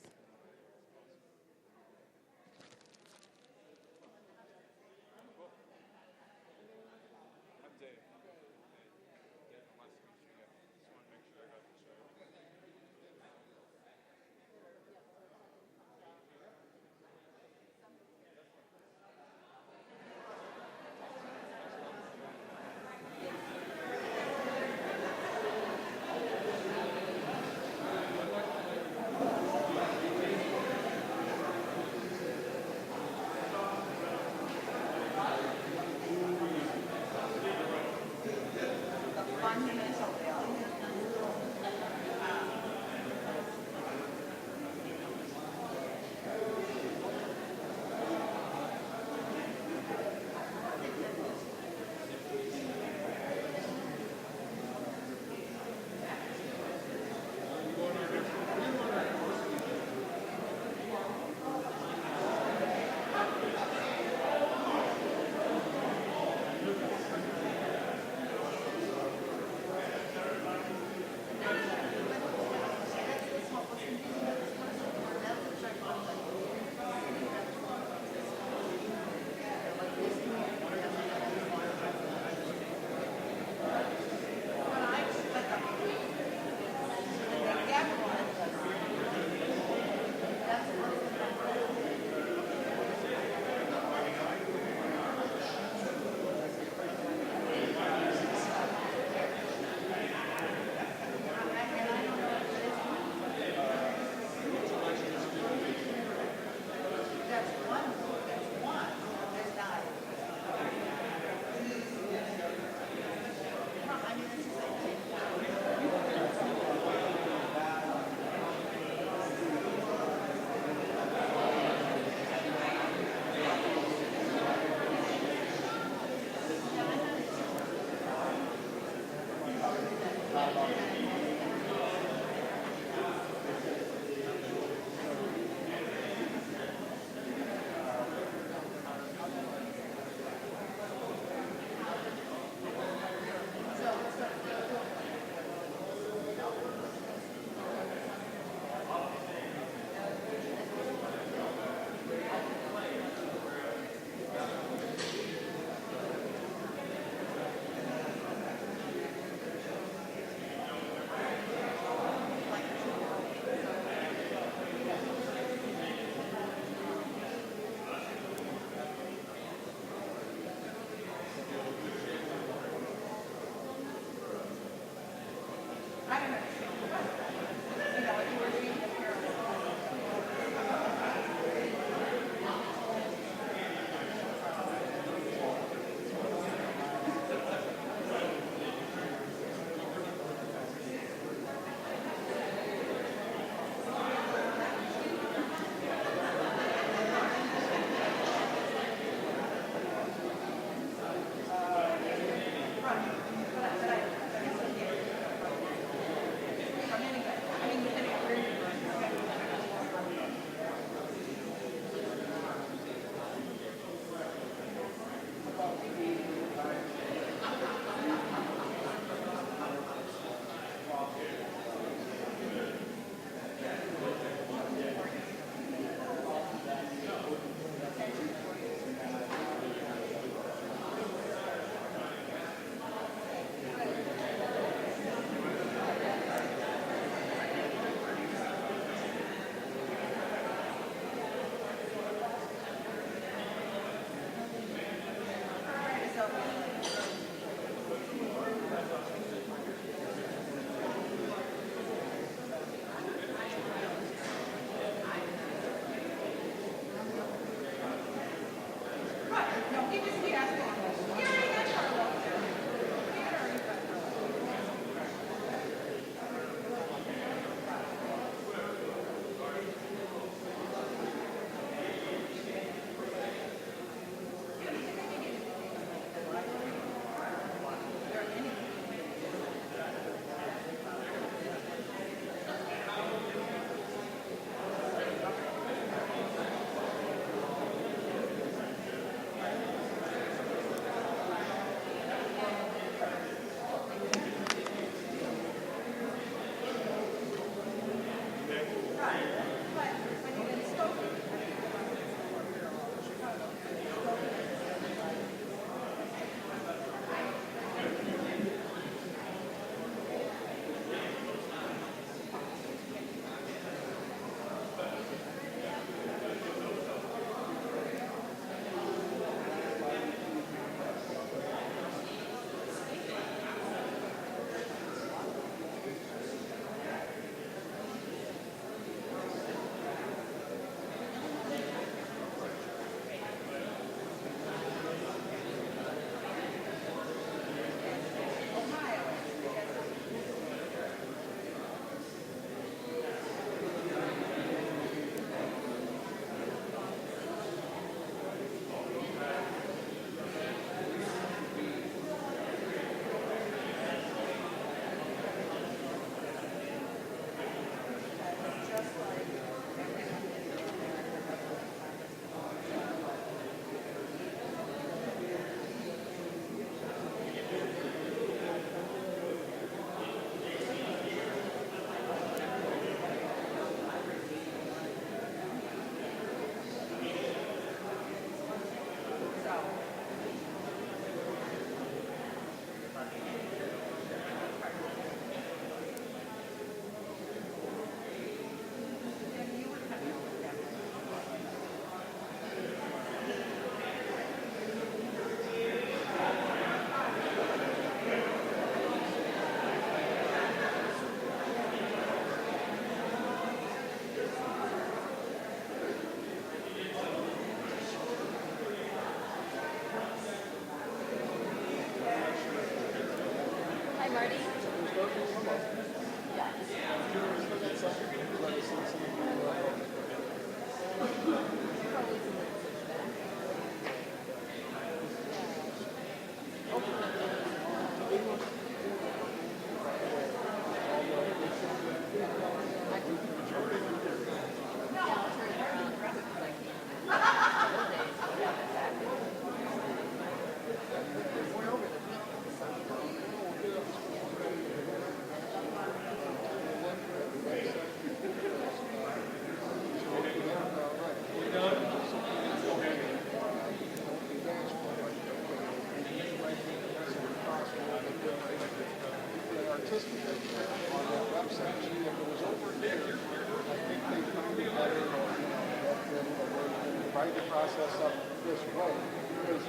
Write the process up this way. Because,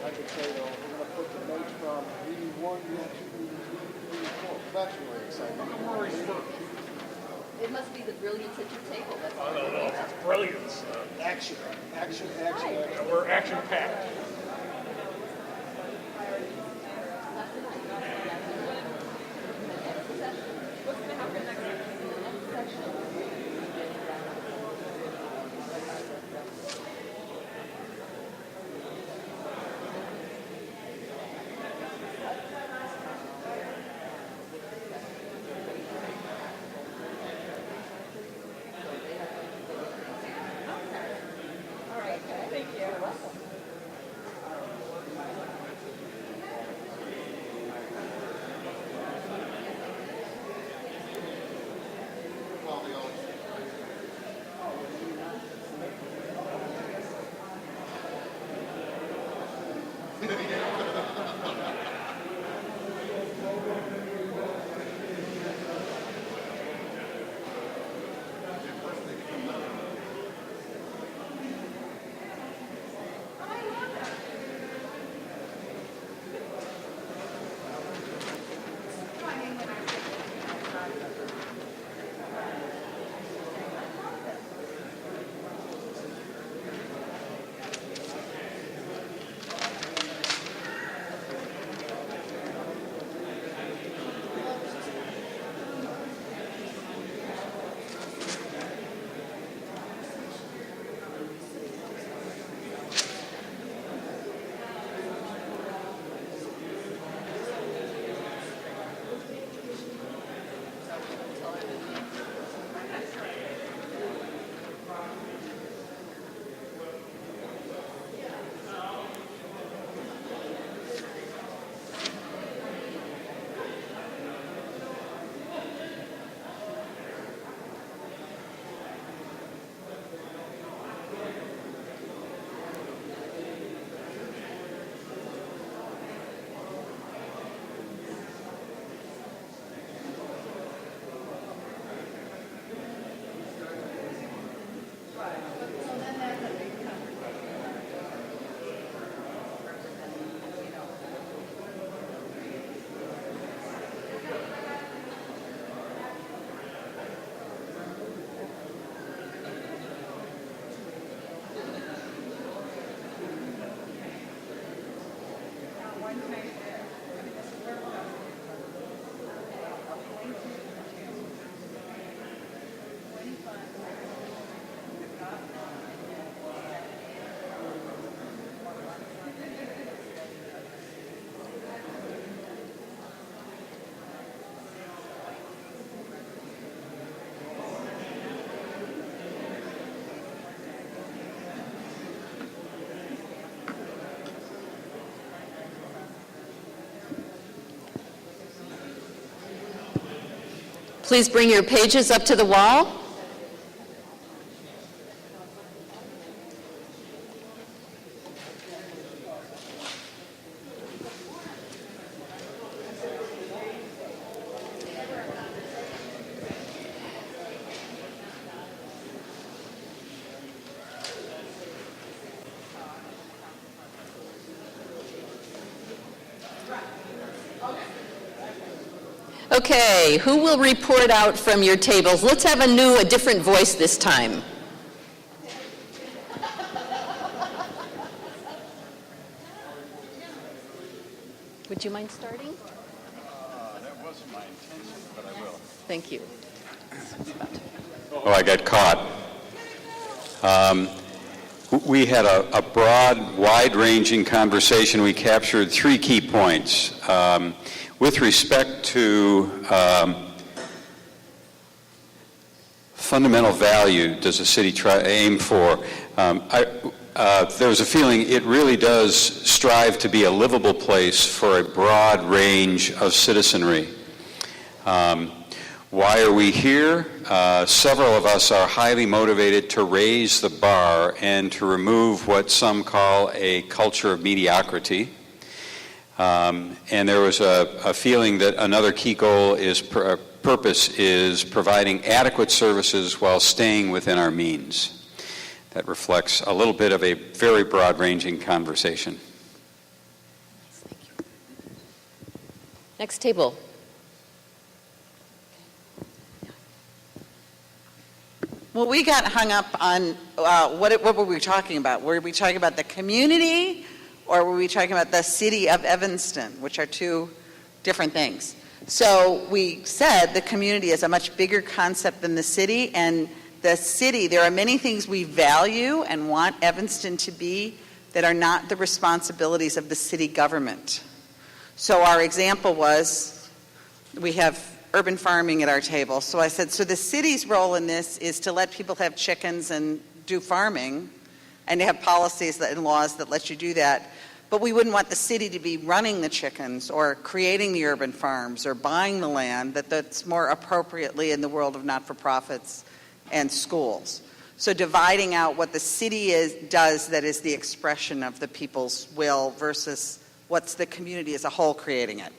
I could say, we're going to put the notes from meeting 1, meeting 2, meeting 4. That's really exciting. It must be the brilliance at your table. That's I don't know if it's brilliance. Action, action, action, action. We're action-packed. Please bring your pages up to the wall. Okay, who will report out from your tables? Let's have a different voice this time. Would you mind starting? That was wasn't my intention, but I will. Thank you. Oh, I got caught. We had a broad, wide-ranging conversation. We captured 3 key points. With respect to fundamental value does the city aim for, there was a feeling it really does strive to be a livable place for a broad range of citizenry. Why are we here? Several of us are highly motivated to raise the bar and to remove what some call a culture of mediocrity. And there was a feeling that another key goal is purpose is providing adequate services while staying within our means. That reflects a little bit of a very broad-ranging conversation. Next table. Well, we got hung up on what were we talking about? Were we talking about the community, or were we talking about the city of Evanston, which are 2 different things? So we said the community is a much bigger concept than the city, and the city, there are many things we value and want Evanston to be that are not the responsibilities of the city government. So our example was, we have urban farming at our table. So I said, so the city's role in this is to let people have chickens and do farming, and to have policies and laws that let you do that. But we wouldn't want the city to be running the chickens or creating the urban farms or buying the land. That's more appropriately in the world of not-for-profits and schools. So dividing out what the city does that is the expression of the people's will versus what's the community as a whole creating it.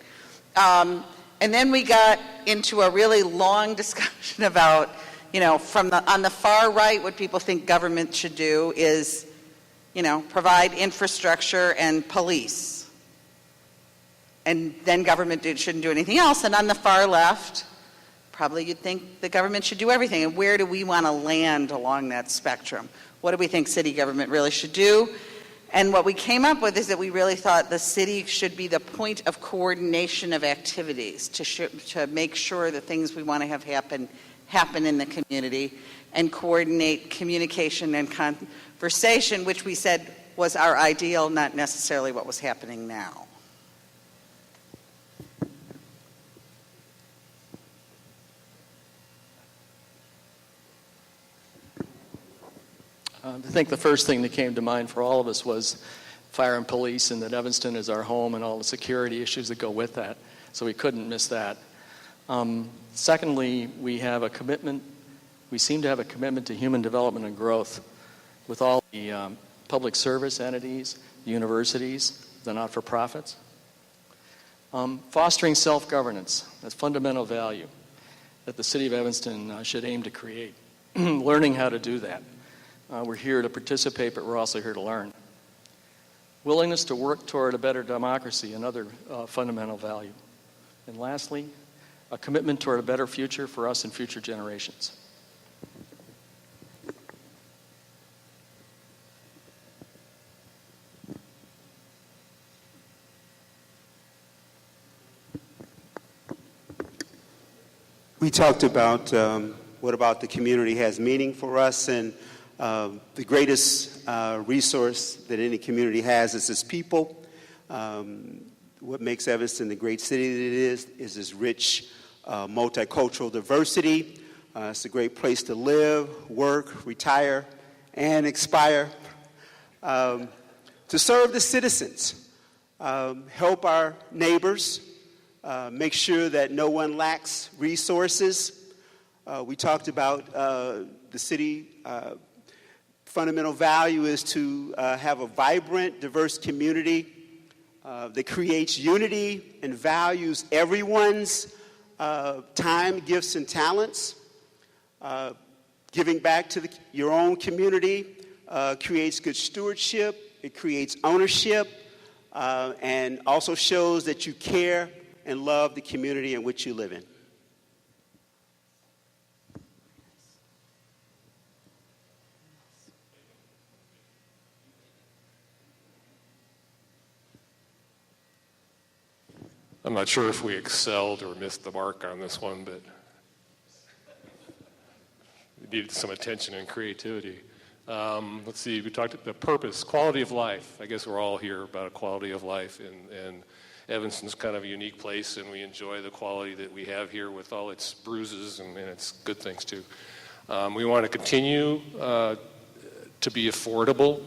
And then we got into a really long discussion about, on the far right, what people think government should do is, provide infrastructure and police. And then government shouldn't do anything else. And on the far left, probably you'd think the government should do everything. And where do we want to land along that spectrum? What do we think city government really should do? And what we came up with is that we really thought the city should be the point of coordination of activities to make sure the things we want to have happen in the community, and coordinate communication and conversation, which we said was our ideal, not necessarily what was happening now. I think the first thing that came to mind for all of us was fire and police, and that Evanston is our home and all the security issues that go with that. So we couldn't miss that. Secondly, we seem to have a commitment to human development and growth with all the public service entities, the universities, the not-for-profits. Fostering self-governance, that's fundamental value that the city of Evanston should aim to create. Learning how to do that. We're here to participate, but we're also here to learn. Willingness to work toward a better democracy, another fundamental value. And lastly, a commitment toward a better future for us and future generations. We talked about what about the community has meaning for us, and the greatest resource that any community has is its people. What makes Evanston the great city that it is its rich multicultural diversity. It's a great place to live, work, retire, and expire. To serve the citizens, help our neighbors, make sure that no one lacks resources. We talked about the city fundamental value is to have a vibrant, diverse community that creates unity and values everyone's time, gifts, and talents. Giving back to your own community creates good stewardship. It creates ownership and also shows that you care and love the community in which you live in. I'm not sure if we excelled or missed the mark on this one, but we needed some attention and creativity. Let's see, we talked about the purpose, quality of life. I guess we're all here about a quality of life, and Evanston's kind of a unique place, and we enjoy the quality that we have here with all its bruises and its good things too. We want to continue to be affordable,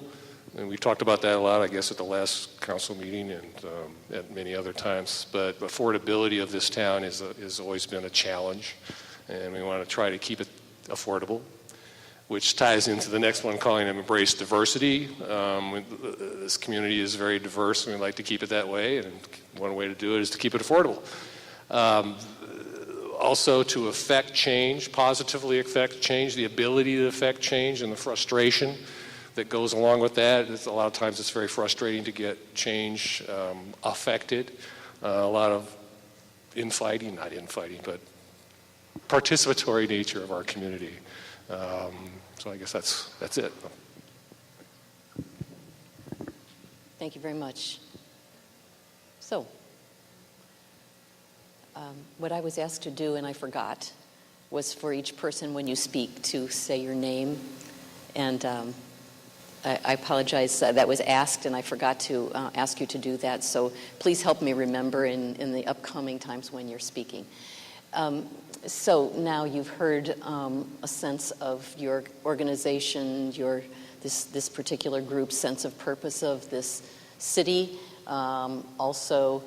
and we talked about that a lot, I guess, at the last council meeting and at many other times. But affordability of this town has always been a challenge, and we want to try to keep it affordable, which ties into the next one, calling it embrace diversity. This community is very diverse, and we like to keep it that way, and one way to do it is to keep it affordable. Also to affect change, positively affect change, the ability to affect change and the frustration that goes along with that. A lot of times it's very frustrating to get change affected. A lot of infighting, not infighting, but participatory nature of our community. So I guess that's it. Thank you very much. So, what I was asked to do, and I forgot, was for each person when you speak to say your name. And I apologize, that was asked, and I forgot to ask you to do that. So please help me remember in the upcoming times when you're speaking. So now you've heard a sense of your organization, this particular group's sense of purpose of this city. Also,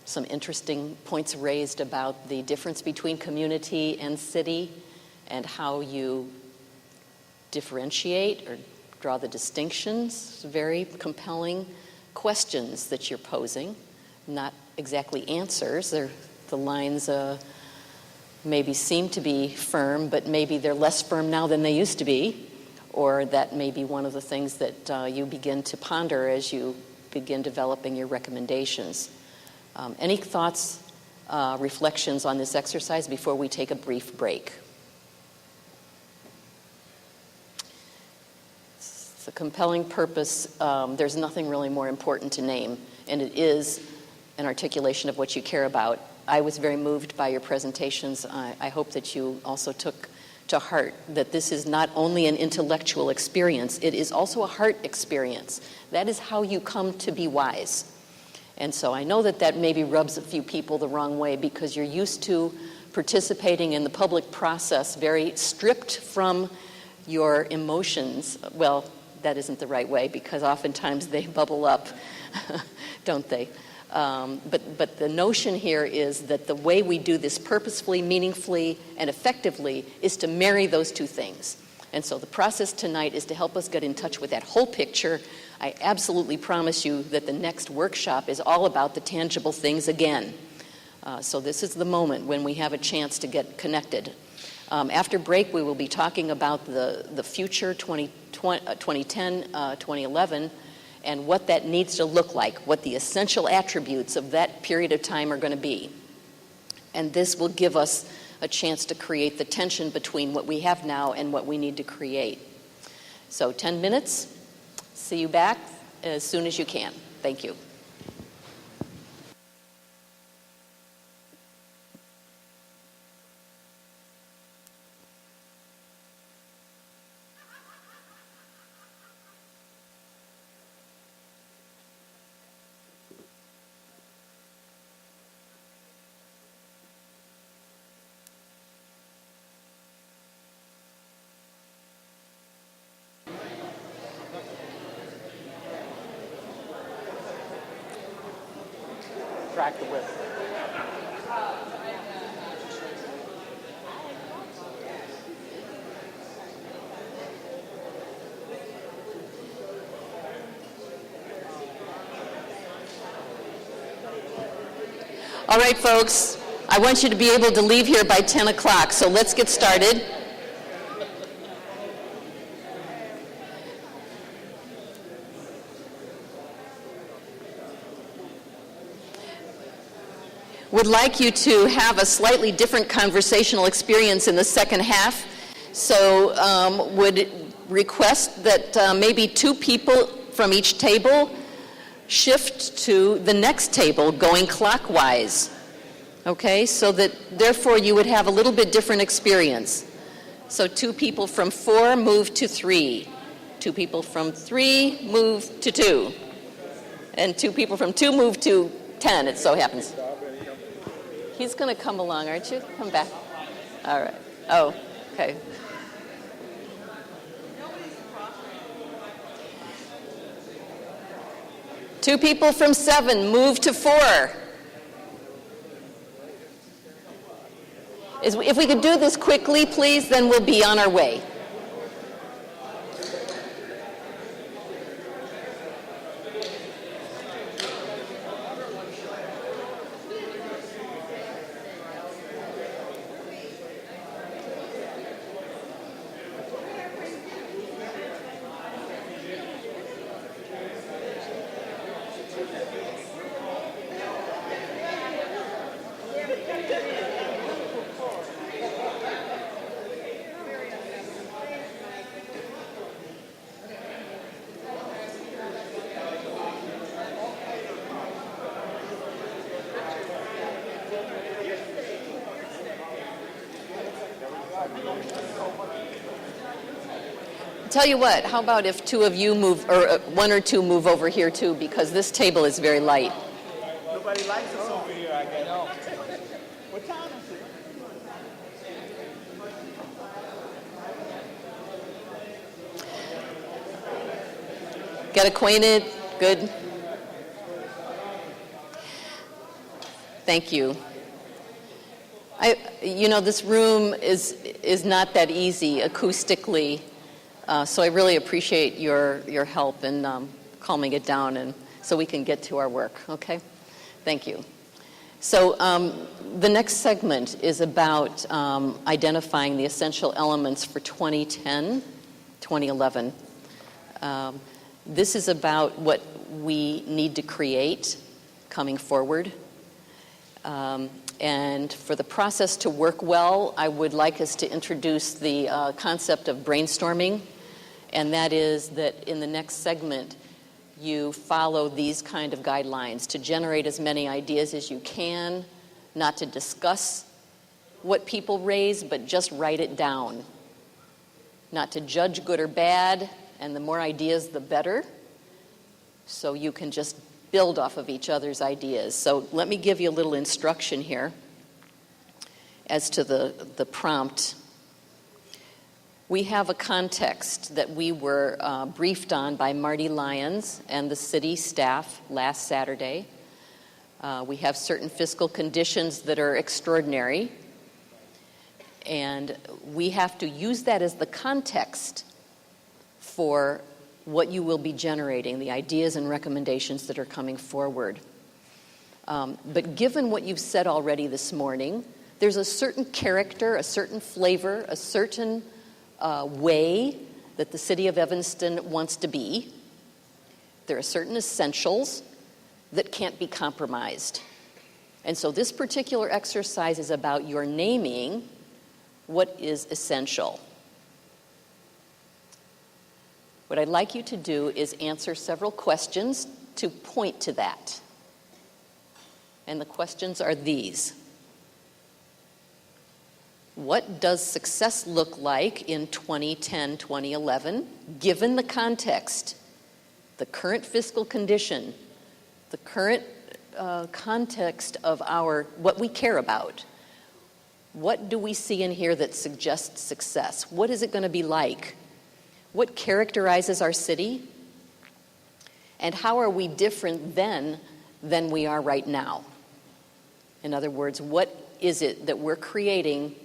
some interesting points raised about the difference between community and city and how you differentiate or draw the distinctions. Very compelling questions that you're posing, not exactly answers. The lines maybe seem to be firm, but maybe they're less firm now than they used to be, or that may be one of the things that you begin to ponder as you begin developing your recommendations. Any thoughts, reflections on this exercise before we take a brief break? It's a compelling purpose. There's nothing really more important to name, and it is an articulation of what you care about. I was very moved by your presentations. I hope that you also took to heart that this is not only an intellectual experience, it is also a heart experience. That is how you come to be wise. And so I know that maybe rubs a few people the wrong way because you're used to participating in the public process very stripped from your emotions. Well, that isn't the right way because oftentimes they bubble up, don't they? But the notion here is that the way we do this purposefully, meaningfully, and effectively is to marry those two things. And so the process tonight is to help us get in touch with that whole picture. I absolutely promise you that the next workshop is all about the tangible things again. So this is the moment when we have a chance to get connected. After break, we will be talking about the future 2010, 2011, and what that needs to look like, what the essential attributes of that period of time are going to be. And this will give us a chance to create the tension between what we have now and what we need to create. So 10 minutes. See you back as soon as you can. Thank you. Track the width. All right, folks, I want you to be able to leave here by 10 o'clock, so let's get started. Would like you to have a slightly different conversational experience in the second half. So would request that maybe two people from each table shift to the next table going clockwise. Okay, so that therefore you would have a little bit different experience. So 2 people from 4 move to 3. 2 people from 3 move to 2. And 2 people from 2 move to 10, it so happens. He's going to come along, aren't you? Come back. All right. Oh, okay. Two people from 7 move to 4. If we could do this quickly, please, then we'll be on our way. Tell you what, how about if 2 of you move, or 1 or 2 move over here too, because this table is very light. Nobody likes us over here, I guess. What time is it? Get acquainted? Good. Thank you. This room is not that easy acoustically. So I really appreciate your help in calming it down, and so we can get to our work, okay? Thank you. So the next segment is about identifying the essential elements for 2010, 2011. This is about what we need to create coming forward. And for the process to work well, I would like us to introduce the concept of brainstorming. And that is that in the next segment, you follow these kind of guidelines to generate as many ideas as you can, not to discuss what people raise, but just write it down. Not to judge good or bad, and the more ideas, the better. So you can just build off of each other's ideas. So let me give you a little instruction here as to the prompt. We have a context that we were briefed on by Marty Lyons and the city staff last Saturday. We have certain fiscal conditions that are extraordinary, and we have to use that as the context for what you will be generating, the ideas and recommendations that are coming forward. But given what you've said already this morning, there's a certain character, a certain flavor, a certain way that the city of Evanston wants to be. There are certain essentials that can't be compromised. And so this particular exercise is about your naming what is essential. What I'd like you to do is answer several questions to point to that. And the questions are these. What does success look like in 2010, 2011, given the context, the current fiscal condition, the current context of what we care about? What do we see in here that suggests success? What is it going to be like? What characterizes our city? And how are we different then than we are right now? In other words, what is it that we're creating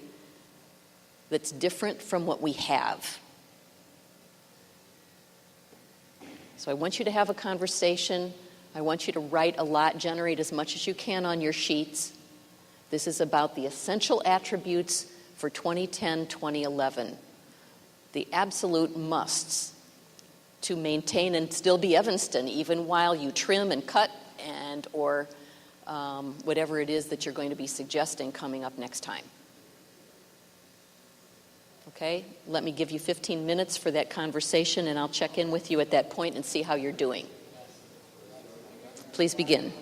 that's different from what we have? So I want you to have a conversation. I want you to write a lot, generate as much as you can on your sheets. This is about the essential attributes for 2010, 2011. The absolute musts to maintain and still be Evanston, even while you trim and cut or whatever it is that you're going to be suggesting coming up next time. Okay, let me give you 15 minutes for that conversation, and I'll check in with you at that point and see how you're doing. Please begin.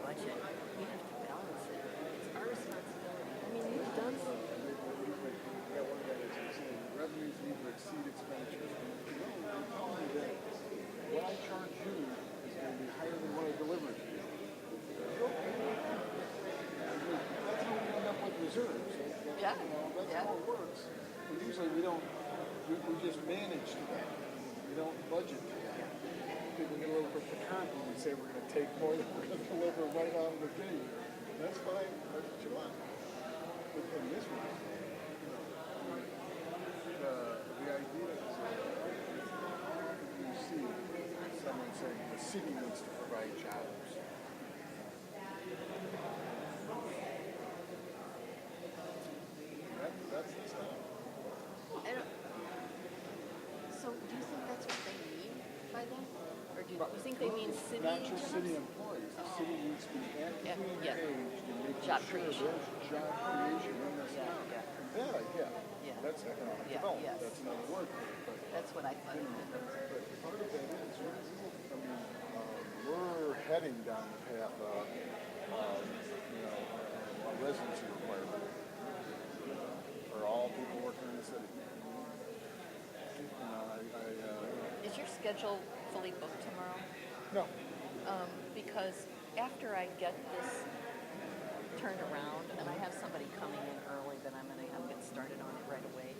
budget, we have to balance it. It's our responsibility. I mean, you've done some. Yeah, one guy that's saying revenues need to exceed expenditures. No, you're telling me that what I charge you is going to be higher than what I deliver to you. Okay. That's how we end up with reserves. Yeah. That's how it works. But usually we don't, we just manage to that. We don't budget to that. People get a little bit piquant when we say we're going to take more than we're going to deliver right out of the gate. That's fine. That's what you want. But in this one, the idea is you see someone saying the city needs to provide jobs. That's the stuff. So do you think that's what they mean by that? Or do you think they mean city Not just jobs? city employees. The city needs to be actively Yeah. engaged in making Job sure creation. there's job creation in this town. That I get. Yeah. That's economic Yeah, development. yes. That's another word for it. But, That's what I thought. but part of that is, I mean, we're heading down the path of, a residency requirement for all people working in the city. Is your schedule fully booked tomorrow? No. Because after I get this turned around, and I have somebody coming in early, then I'm gonna get started on it right away.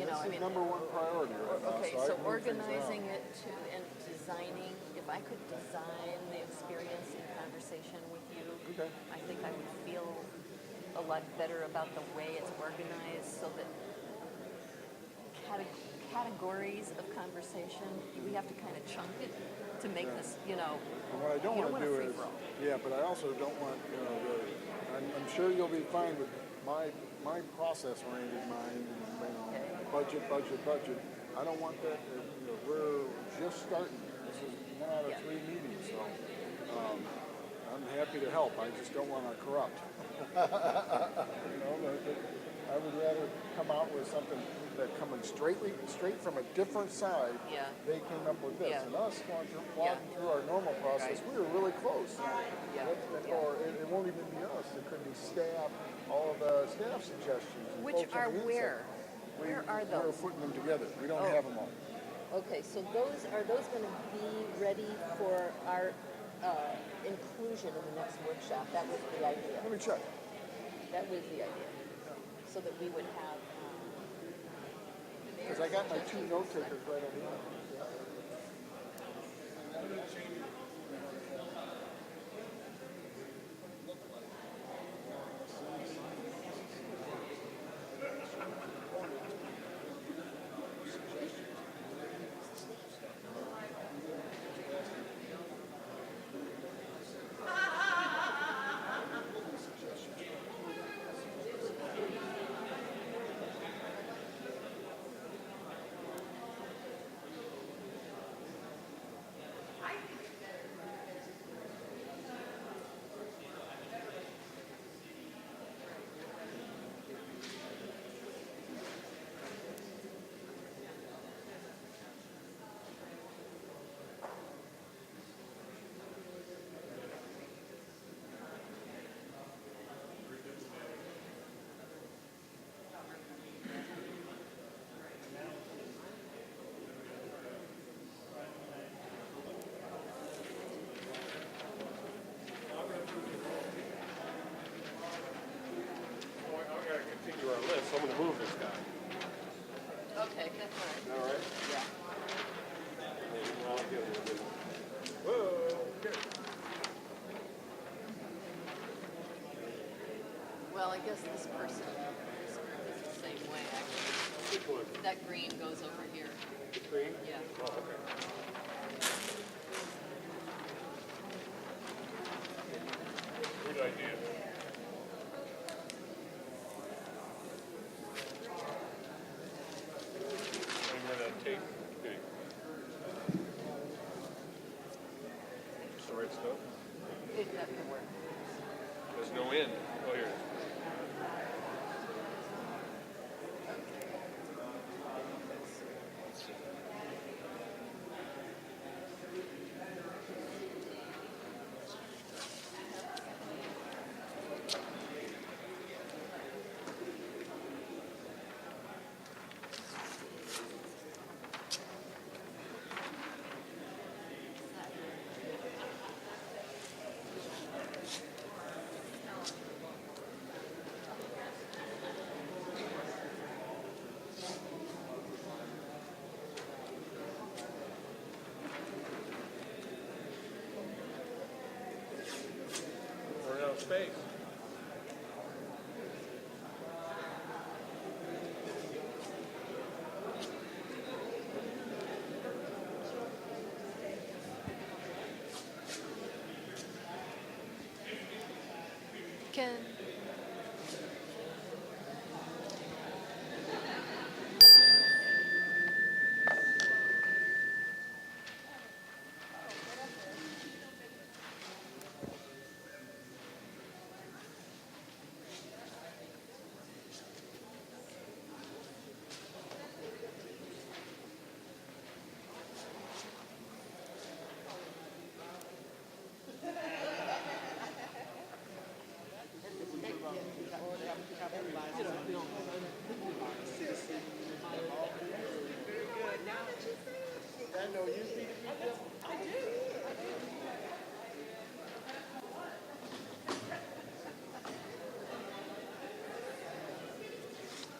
That's I mean, the number one priority right now. okay, I so move things organizing around. it to and designing. If I could design the experience in conversation with you, okay. I think I would feel a lot better about the way it's organized, so that categories of conversation, we have to kind of chunk it to make this, And what I don't want to do is, but I also don't want, I'm sure you'll be fine with my process-oriented mind, and, budget. I don't want that. We're just starting. This is one out of 3 meetings, so I'm happy to help. I just don't want to corrupt. I would rather come out with something that coming straight from a different side. Yeah. They came up with this, Yeah. and us walking through our normal process, we were really close. Or it won't even be us. It could be staff, all of the staff suggestions. and Which folks on are the inside. where? Where are We're those? putting them together. We don't Oh. have them all. Okay, so are those going to be ready for our inclusion in the next workshop? That was the idea. Let me check. That was the idea. So that we would have. Because I got my 2 note takers right over here. Continue our list. I'm going to move this guy. Okay, that's fine. All right? Yeah. I'll get a little bit. Whoa, okay. Well, I guess this person is the same way, actually. Which one? That green goes over here. The green? Yeah. Oh, okay. Good idea. Remember that tape? Okay. Just the right stuff? It doesn't work. There's no end. Oh, here. Second.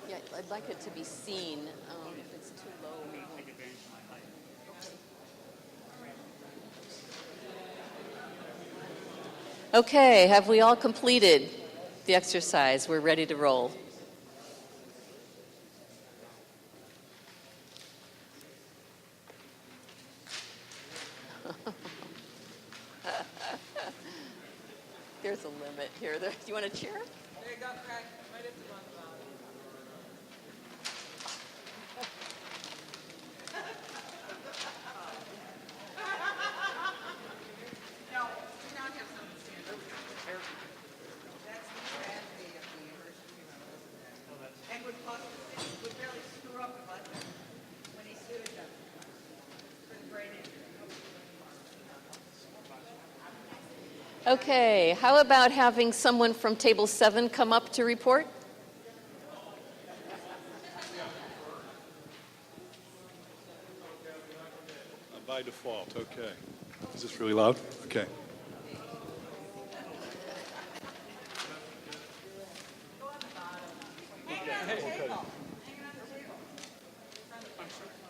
Yeah, I'd like it to be seen. If it's too low, we won't. Okay, have we all completed the exercise? We're ready to roll. There's a limit here. Do you want to cheer? There you go, Craig. Right at the roundabout. No, do not have someone stand up. That's the tragedy of the immersion humor, isn't it? And would cost the city, would really screw up the budget when he sued them for the brain injury. Okay, how about having someone from Table 7 come up to report? By default, okay. Is this really loud? Okay.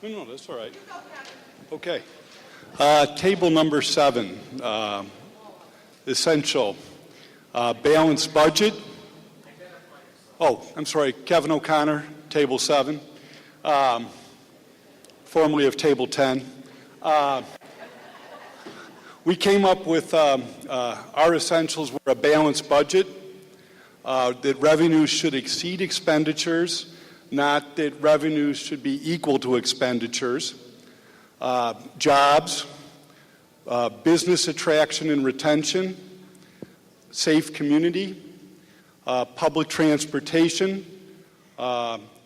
No, that's all right. Okay. Table number 7, essential. Balanced budget. Oh, I'm sorry, Kevin O'Connor, Table 7, formerly of Table 10. We came up with our essentials were a balanced budget, that revenues should exceed expenditures, not that revenues should be equal to expenditures, jobs, business attraction and retention, safe community, public transportation,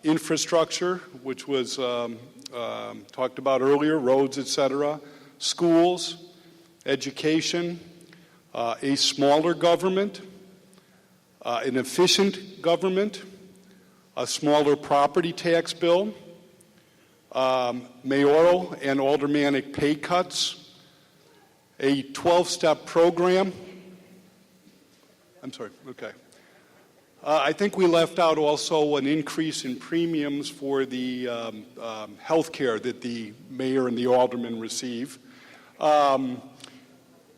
infrastructure, which was talked about earlier, roads, etc., schools, education, a smaller government, an efficient government, a smaller property tax bill, mayoral and aldermanic pay cuts, a 12-step program. I'm sorry, okay. I think we left out also an increase in premiums for the health care that the mayor and the aldermen receive.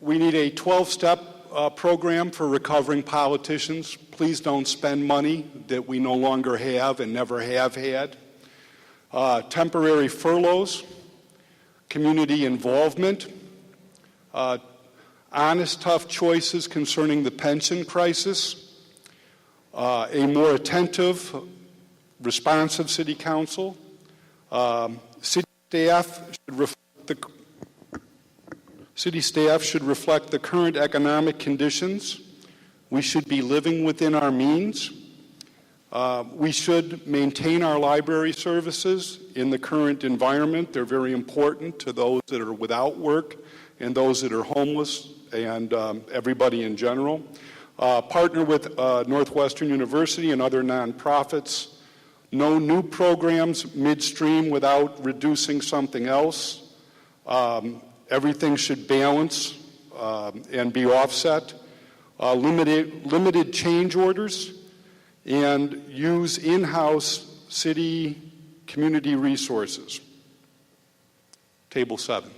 We need a 12-step program for recovering politicians. Please don't spend money that we no longer have and never have had. Temporary furloughs, community involvement, honest, tough choices concerning the pension crisis, a more attentive, responsive city council. City staff should reflect the current economic conditions. We should be living within our means. We should maintain our library services in the current environment. They're very important to those that are without work and those that are homeless and everybody in general. Partner with Northwestern University and other nonprofits. No new programs midstream without reducing something else. Everything should balance and be offset. Limited change orders, and use in-house city community resources. Table 7.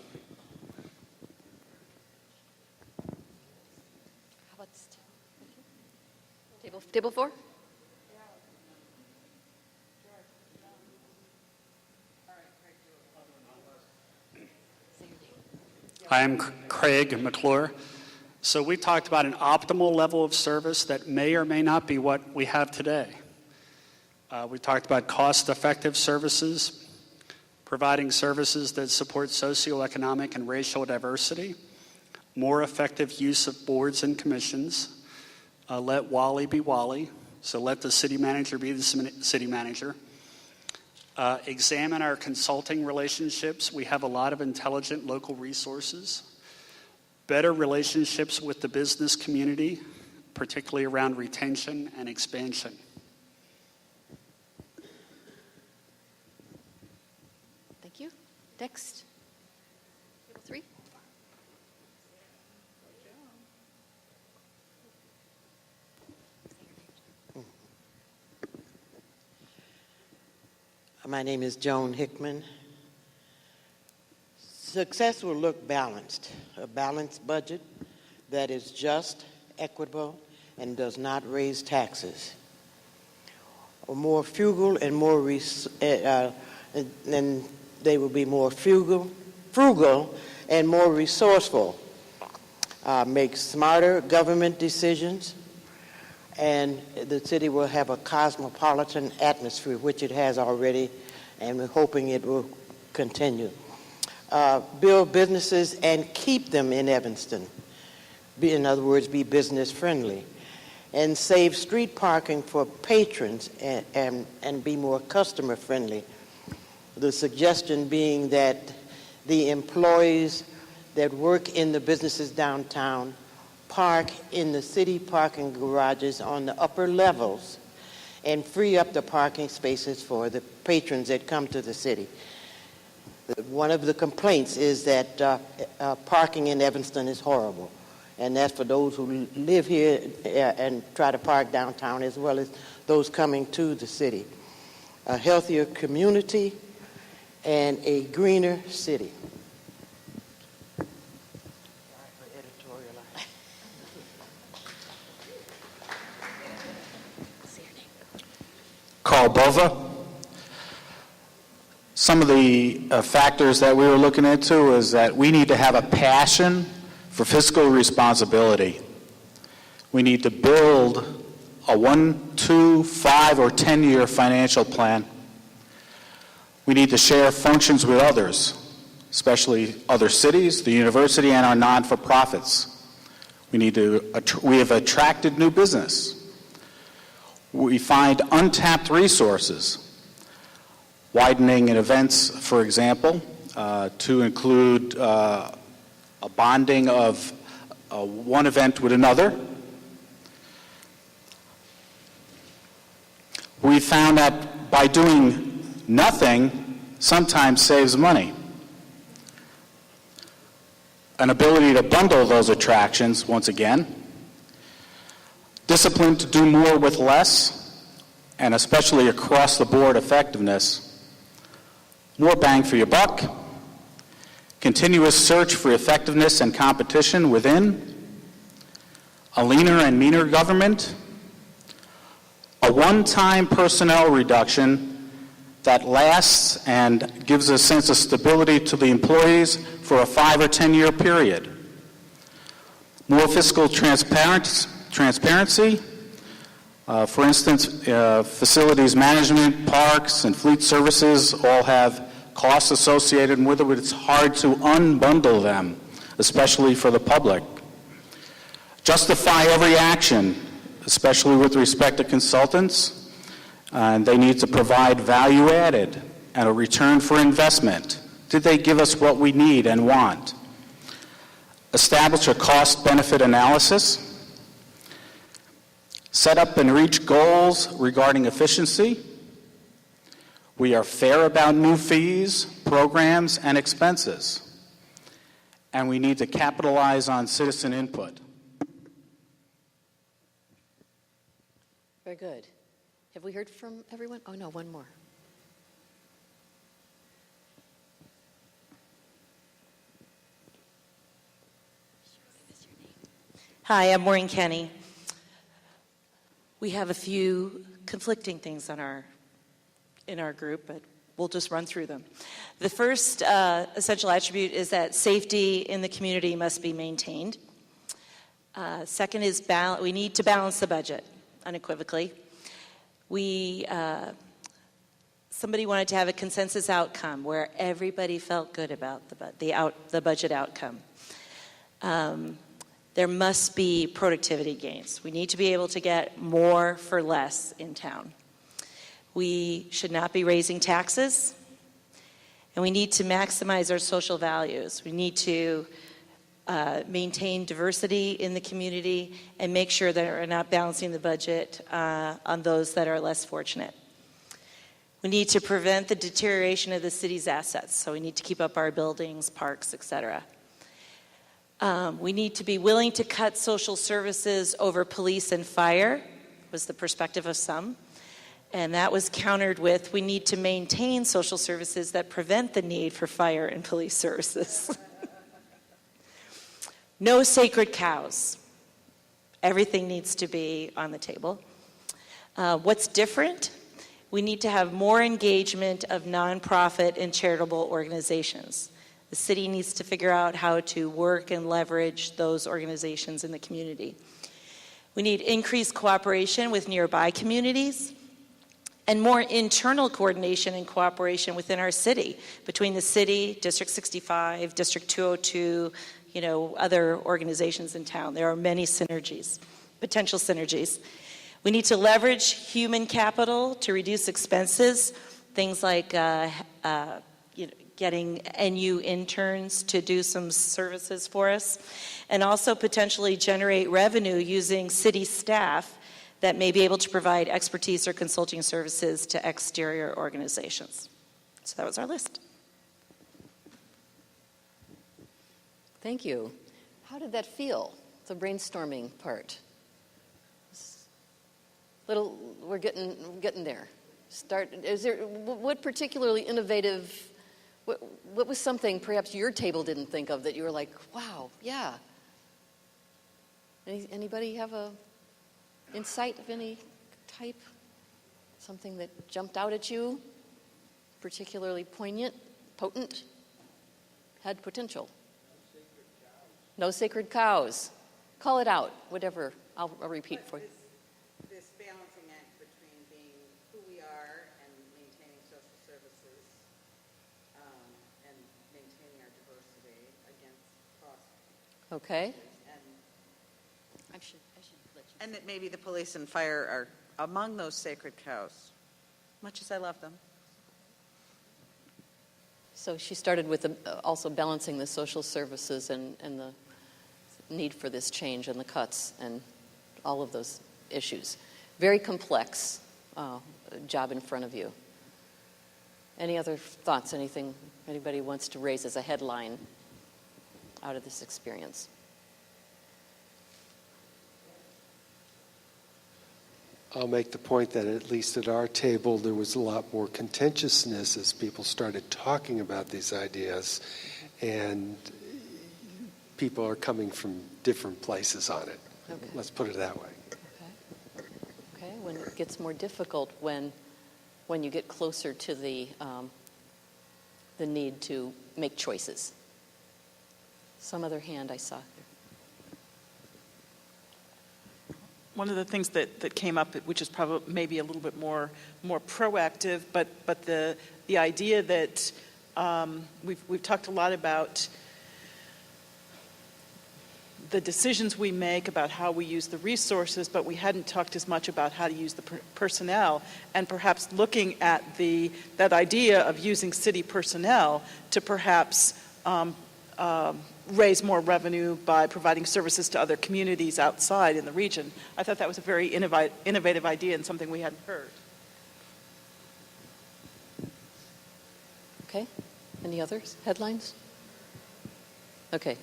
How about this table 4? I am Craig McClure, So we talked about an optimal level of service that may or may not be what we have today. We talked about cost-effective services, providing services that support socioeconomic and racial diversity, more effective use of boards and commissions, let Wally be Wally, so let the city manager be the city manager. Examine our consulting relationships. We have a lot of intelligent local resources. Better relationships with the business community, particularly around retention and expansion. Thank you. Next. Table 3. My name is Joan Hickman. Success will look balanced, a balanced budget that is just, equitable, and does not raise taxes. More frugal and then they will be more frugal and more resourceful, make smarter government decisions, and the city will have a cosmopolitan atmosphere, which it has already, and we're hoping it will continue. Build businesses and keep them in Evanston. In other words, be business friendly. And save street parking for patrons and be more customer friendly. The suggestion being that the employees that work in the businesses downtown park in the city parking garages on the upper levels and free up the parking spaces for the patrons that come to the city. One of the complaints is that parking in Evanston is horrible, and that's for those who live here and try to park downtown, as well as those coming to the city. A healthier community and a greener city. Carl Bova. Some of the factors that we were looking into is that we need to have a passion for fiscal responsibility. We need to build a 1, 2, 5, or 10-year financial plan. We need to share functions with others, especially other cities, the university, and our non-for-profits. We have attracted new business. We find untapped resources, widening in events, for example, to include a bonding of one event with another. We found that by doing nothing sometimes saves money. An ability to bundle those attractions, once again. Discipline to do more with less, and especially across the board effectiveness. More bang for your buck. Continuous search for effectiveness and competition within. A leaner and meaner government. A one-time personnel reduction that lasts and gives a sense of stability to the employees for a 5 or 10-year period. More fiscal transparency. For instance, facilities management, parks, and fleet services all have costs associated with it. It's hard to unbundle them, especially for the public. Justify every action, especially with respect to consultants. They need to provide value added and a return for investment. Did they give us what we need and want? Establish a cost-benefit analysis. Set up and reach goals regarding efficiency. We are fair about new fees, programs, and expenses. And we need to capitalize on citizen input. Very good. Have we heard from everyone? Oh, no, one more. Hi, I'm Maureen Kenny. We have a few conflicting things in our group, but we'll just run through them. The first essential attribute is that safety in the community must be maintained. Second is we need to balance the budget unequivocally. Somebody wanted to have a consensus outcome where everybody felt good about the budget outcome. There must be productivity gains. We need to be able to get more for less in town. We should not be raising taxes, and we need to maximize our social values. We need to maintain diversity in the community and make sure that we're not balancing the budget on those that are less fortunate. We need to prevent the deterioration of the city's assets, so we need to keep up our buildings, parks, etc. We need to be willing to cut social services over police and fire, was the perspective of some. And that was countered with, we need to maintain social services that prevent the need for fire and police services. No sacred cows. Everything needs to be on the table. What's different? We need to have more engagement of nonprofit and charitable organizations. The city needs to figure out how to work and leverage those organizations in the community. We need increased cooperation with nearby communities and more internal coordination and cooperation within our city, between the city, District 65, District 202, other organizations in town. There are many synergies, potential synergies. We need to leverage human capital to reduce expenses, things like getting NU interns to do some services for us, and also potentially generate revenue using city staff that may be able to provide expertise or consulting services to exterior organizations. So that was our list. Thank you. How did that feel, the brainstorming part? We're getting there. What particularly innovative, what was something perhaps your table didn't think of that you were like, wow, yeah. Anybody have a insight of any type? Something that jumped out at you, particularly poignant, potent, had potential? No sacred cows. Call it out, whatever. I'll repeat for you. This balancing act between being who we are and maintaining social services and maintaining our diversity against cost. Okay. And that maybe the police and fire are among those sacred cows, much as I love them. So she started with also balancing the social services and the need for this change and the cuts and all of those issues. Very complex job in front of you. Any other thoughts, anything anybody wants to raise as a headline out of this experience? I'll make the point that at least at our table there was a lot more contentiousness as people started talking about these ideas, and people are coming from different places on it. Okay. Let's put it that way. Okay. When it gets more difficult, when you get closer to the need to make choices. Some other hand I saw. One of the things that came up, which is probably maybe a little bit more proactive, but the idea that we've talked a lot about the decisions we make, about how we use the resources, but we hadn't talked as much about how to use the personnel, and perhaps looking at that idea of using city personnel to perhaps raise more revenue by providing services to other communities outside in the region. I thought that was a very innovative idea and something we hadn't heard. Okay. Any others? Headlines? Okay.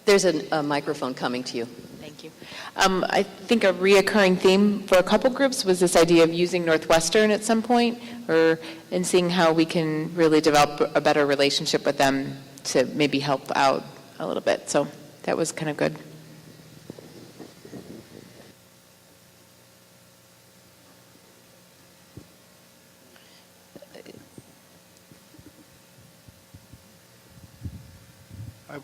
There's a microphone coming to you. Thank you. I think a reoccurring theme for a couple groups was this idea of using Northwestern at some point, and seeing how we can really develop a better relationship with them to maybe help out a little bit. So that was kind of good. I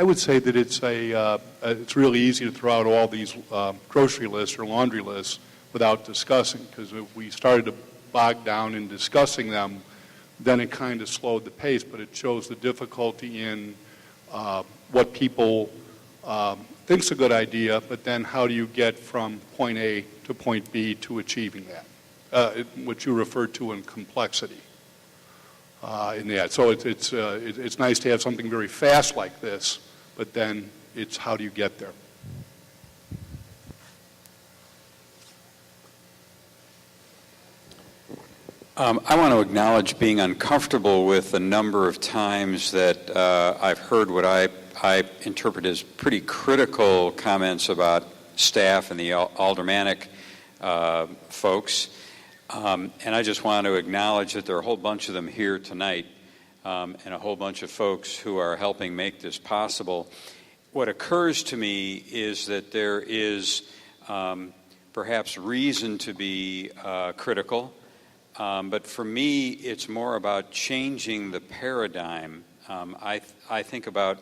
would say that it's really easy to throw out all these grocery lists or laundry lists without discussing, because if we started to bog down in discussing them, then it kind of slowed the pace, but it shows the difficulty in what people think's a good idea, but then how do you get from point A to point B to achieving that, what you referred to in complexity. In that. So it's nice to have something very fast like this, but then it's how do you get there? I want to acknowledge being uncomfortable with the number of times that I've heard what I interpret as pretty critical comments about staff and the aldermanic folks. And I just want to acknowledge that there are a whole bunch of them here tonight and a whole bunch of folks who are helping make this possible. What occurs to me is that there is perhaps reason to be critical, but for me it's more about changing the paradigm. I think about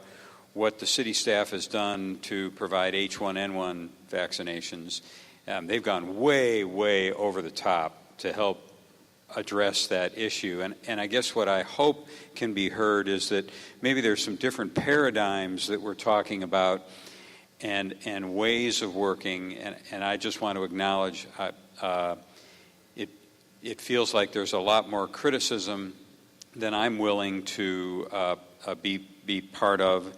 what the city staff has done to provide H1N1 vaccinations. They've gone way, way over the top to help address that issue. And I guess what I hope can be heard is that maybe there's some different paradigms that we're talking about and ways of working. And I just want to acknowledge it feels like there's a lot more criticism than I'm willing to be part of.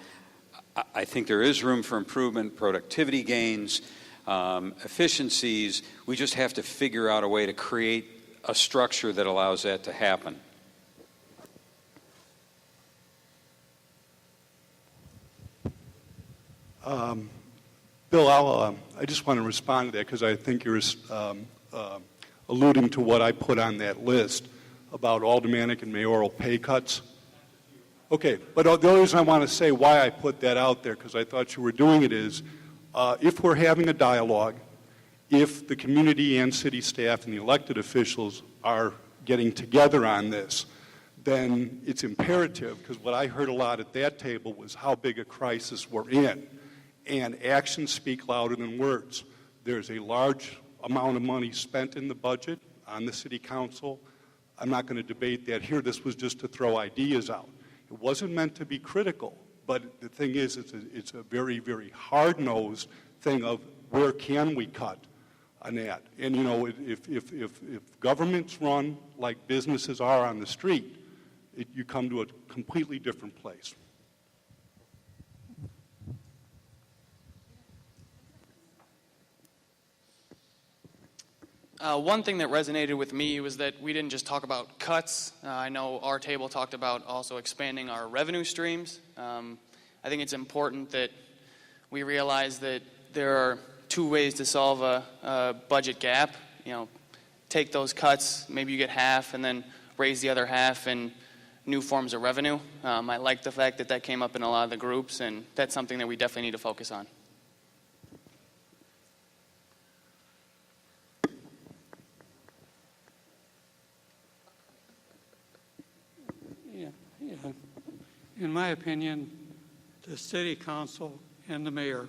I think there is room for improvement, productivity gains, efficiencies. We just have to figure out a way to create a structure that allows that to happen. Bill, I just want to respond to that because I think you're alluding to what I put on that list about aldermanic and mayoral pay cuts. Okay, but the only reason I want to say why I put that out there, because I thought you were doing it, is if we're having a dialogue, if the community and city staff and the elected officials are getting together on this, then it's imperative, because what I heard a lot at that table was how big a crisis we're in. And actions speak louder than words. There's a large amount of money spent in the budget on the city council. I'm not going to debate that here. This was just to throw ideas out. It wasn't meant to be critical, but the thing is, it's a very, very hard-nosed thing of where can we cut on that. And, you know, if governments run like businesses are on the street, you come to a completely different place. One thing that resonated with me was that we didn't just talk about cuts. I know our table talked about also expanding our revenue streams. I think it's important that we realize that there are two ways to solve a budget gap. You know, take those cuts, maybe you get half, and then raise the other half in new forms of revenue. I like the fact that that came up in a lot of the groups, and that's something that we definitely need to focus on. In my opinion, the city council and the mayor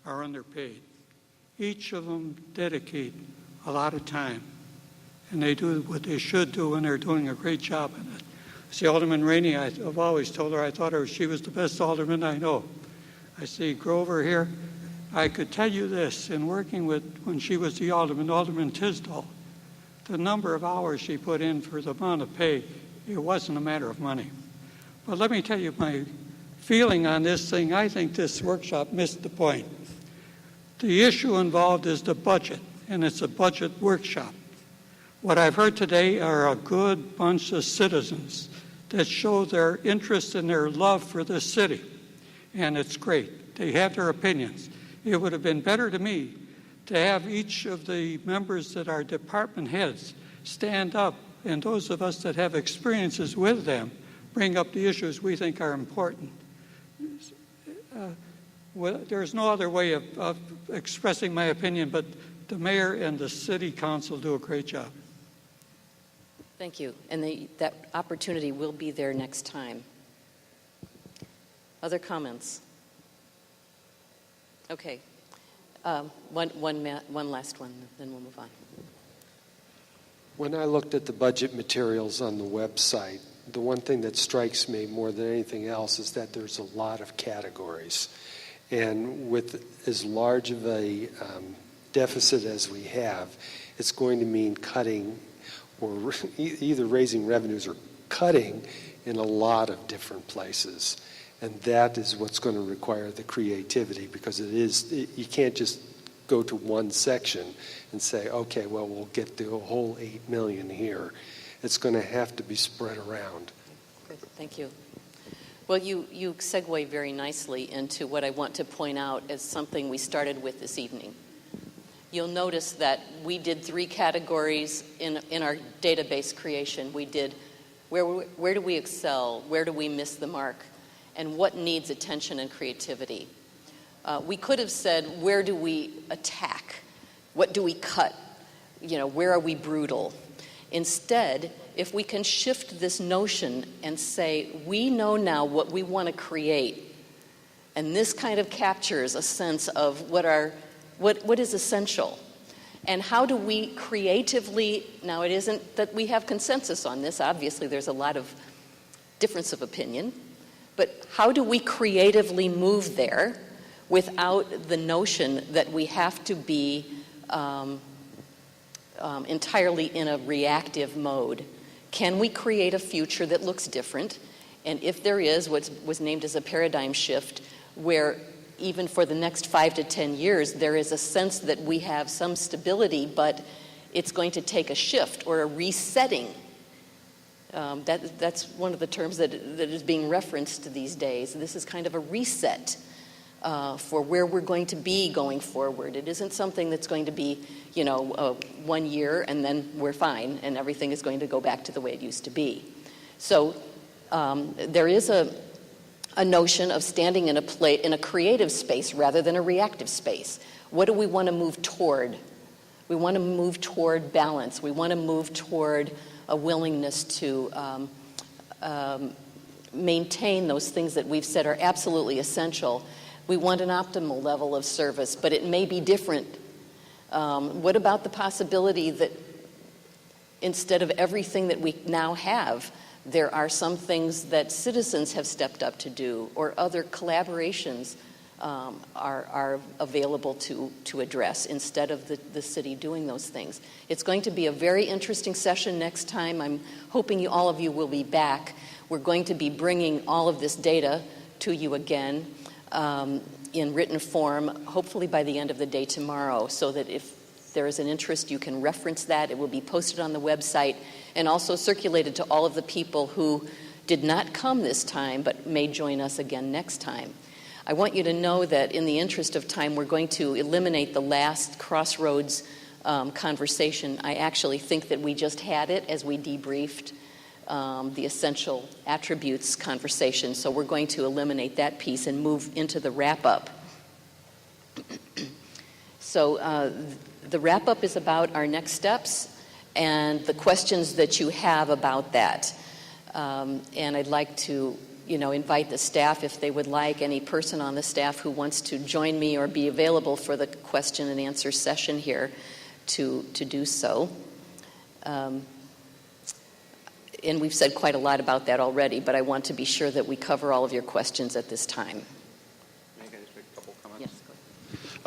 are underpaid. Each of them dedicate a lot of time, and they do what they should do, and they're doing a great job in it. See, Alderman Rainey, I've always told her I thought she was the best alderman I know. I see Grover here. I could tell you this, in working with, when she was the Alderman Tisdall, the number of hours she put in for the amount of pay, it wasn't a matter of money. But let me tell you my feeling on this thing. I think this workshop missed the point. The issue involved is the budget, and it's a budget workshop. What I've heard today are a good bunch of citizens that show their interest and their love for this city, and it's great. They have their opinions. It would have been better to me to have each of the members that are department heads stand up, and those of us that have experiences with them bring up the issues we think are important. There's no other way of expressing my opinion, but the mayor and the city council do a great job. Thank you. And that opportunity will be there next time. Other comments? Okay. One last one, then we'll move on. When I looked at the budget materials on the website, the one thing that strikes me more than anything else is that there's a lot of categories. And with as large of a deficit as we have, it's going to mean cutting or either raising revenues or cutting in a lot of different places. And that is what's going to require the creativity, because you can't just go to one section and say, okay, well, we'll get the whole $8 million here. It's going to have to be spread around. Good, thank you. Well, you segue very nicely into what I want to point out as something we started with this evening. You'll notice that we did 3 categories in our database creation. We did where do we excel, where do we miss the mark, and what needs attention and creativity. We could have said, where do we attack? What do we cut? Where are we brutal? Instead, if we can shift this notion and say, we know now what we want to create, and this kind of captures a sense of what is essential, and how do we creatively, now it isn't that we have consensus on this, obviously there's a lot of difference of opinion, but how do we creatively move there without the notion that we have to be entirely in a reactive mode? Can we create a future that looks different? And if there is what was named as a paradigm shift, where even for the next 5 to 10 years, there is a sense that we have some stability, but it's going to take a shift or a resetting. That's one of the terms that is being referenced these days. This is kind of a reset for where we're going to be going forward. It isn't something that's going to be, 1 year and then we're fine and everything is going to go back to the way it used to be. So there is a notion of standing in a creative space rather than a reactive space. What do we want to move toward? We want to move toward balance. We want to move toward a willingness to maintain those things that we've said are absolutely essential. We want an optimal level of service, but it may be different. What about the possibility that instead of everything that we now have, there are some things that citizens have stepped up to do, or other collaborations are available to address instead of the city doing those things. It's going to be a very interesting session next time. I'm hoping all of you will be back. We're going to be bringing all of this data to you again in written form, hopefully by the end of the day tomorrow, so that if there is an interest, you can reference that. It will be posted on the website and also circulated to all of the people who did not come this time but may join us again next time. I want you to know that in the interest of time, we're going to eliminate the last Crossroads conversation. I actually think that we just had it as we debriefed the essential attributes conversation. So we're going to eliminate that piece and move into the wrap-up. So the wrap-up is about our next steps and the questions that you have about that. And I'd like to invite the staff, if they would like, any person on the staff who wants to join me or be available for the question and answer session here to do so. And we've said quite a lot about that already, but I want to be sure that we cover all of your questions at this time. May I just make a couple comments? Yes, go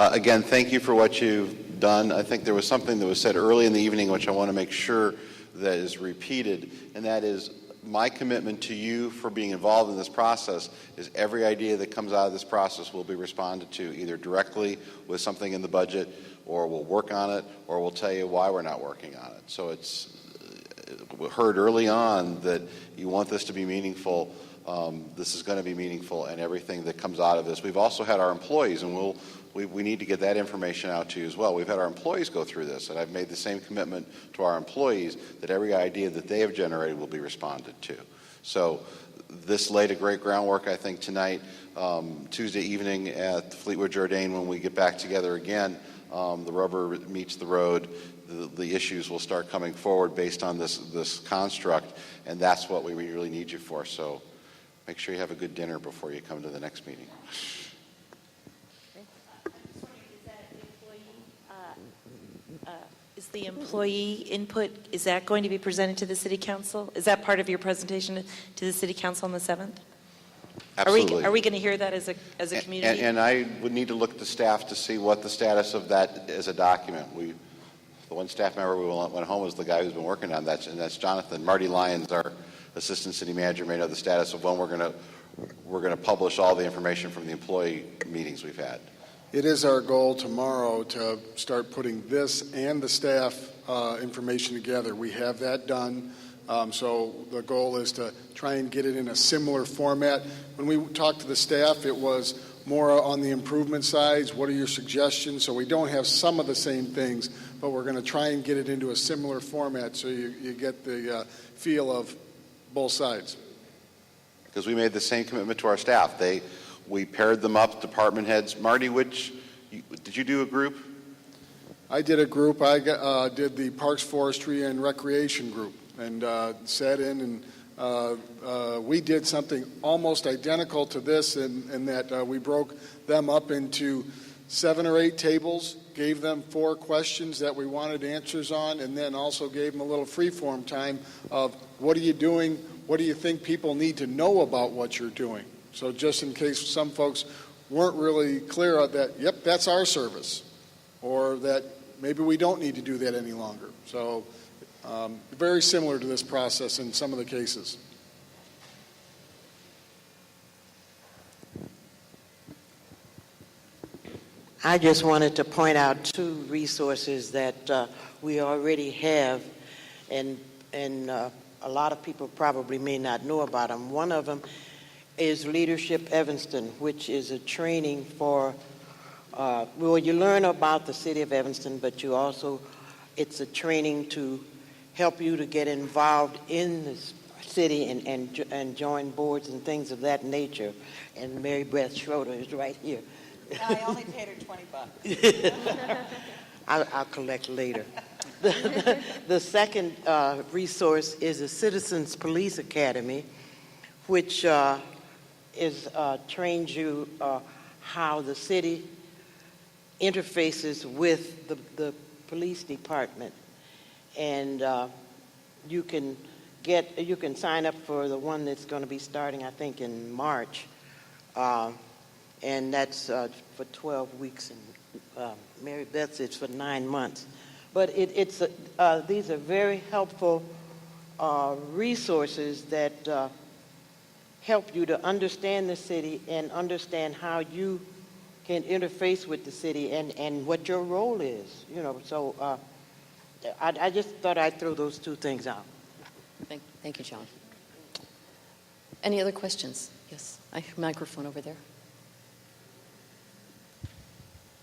ahead. Again, thank you for what you've done. I think there was something that was said early in the evening which I want to make sure that is repeated, and that is my commitment to you for being involved in this process is every idea that comes out of this process will be responded to either directly with something in the budget, or we'll work on it, or we'll tell you why we're not working on it. So we heard early on that you want this to be meaningful. This is going to be meaningful, and everything that comes out of this. We've also had our employees, and we need to get that information out to you as well. We've had our employees go through this, and I've made the same commitment to our employees that every idea that they have generated will be responded to. So this laid a great groundwork, I think, tonight, Tuesday evening at Fleetwood Jourdain when we get back together again. The rubber meets the road the issues will start coming forward based on this construct, and that's what we really need you for. So make sure you have a good dinner before you come to the next meeting. Is the employee input, is that going to be presented to the city council? Is that part of your presentation to the city council on the 7th? Absolutely. Are we going to hear that as a community? And I would need to look at the staff to see what the status of that is a document. The one staff member we went home was the guy who's been working on that, and that's Jonathan. Marty Lyons, our assistant city manager, may know the status of when we're going to publish all the information from the employee meetings we've had. It is our goal tomorrow to start putting this and the staff information together. We have that done. So the goal is to try and get it in a similar format. When we talked to the staff, it was more on the improvement sides. What are your suggestions? So we don't have some of the same things, but we're going to try and get it into a similar format so you get the feel of both sides. Because we made the same commitment to our staff. We paired them up, department heads. Marty, did you do a group? I did a group. I did the Parks, Forestry, and Recreation group, and sat in, and we did something almost identical to this in that we broke them up into 7 or 8 tables, gave them 4 questions that we wanted answers on, and then also gave them a little free-form time of what are you doing, what do you think people need to know about what you're doing. So just in case some folks weren't really clear on that, yep, that's our service, or that maybe we don't need to do that any longer. So very similar to this process in some of the cases. I just wanted to point out 2 resources that we already have, and a lot of people probably may not know about them. One of them is Leadership Evanston, which is a training for, well, you learn about the city of Evanston, but you also, it's a training to help you to get involved in the city and join boards and things of that nature. And Mary Beth Schroeder is right here. I only paid her $20. I'll collect later. The second resource is a Citizens Police Academy, which trains you how the city interfaces with the police department, and you can sign up for the one that's going to be starting, I think, in March, and that's for 12 weeks, and Mary Beth says for 9 months. But these are very helpful resources that help you to understand the city and understand how you can interface with the city and what your role is. So I just thought I'd throw those 2 things out. Thank you, John. Any other questions? Yes, microphone over there.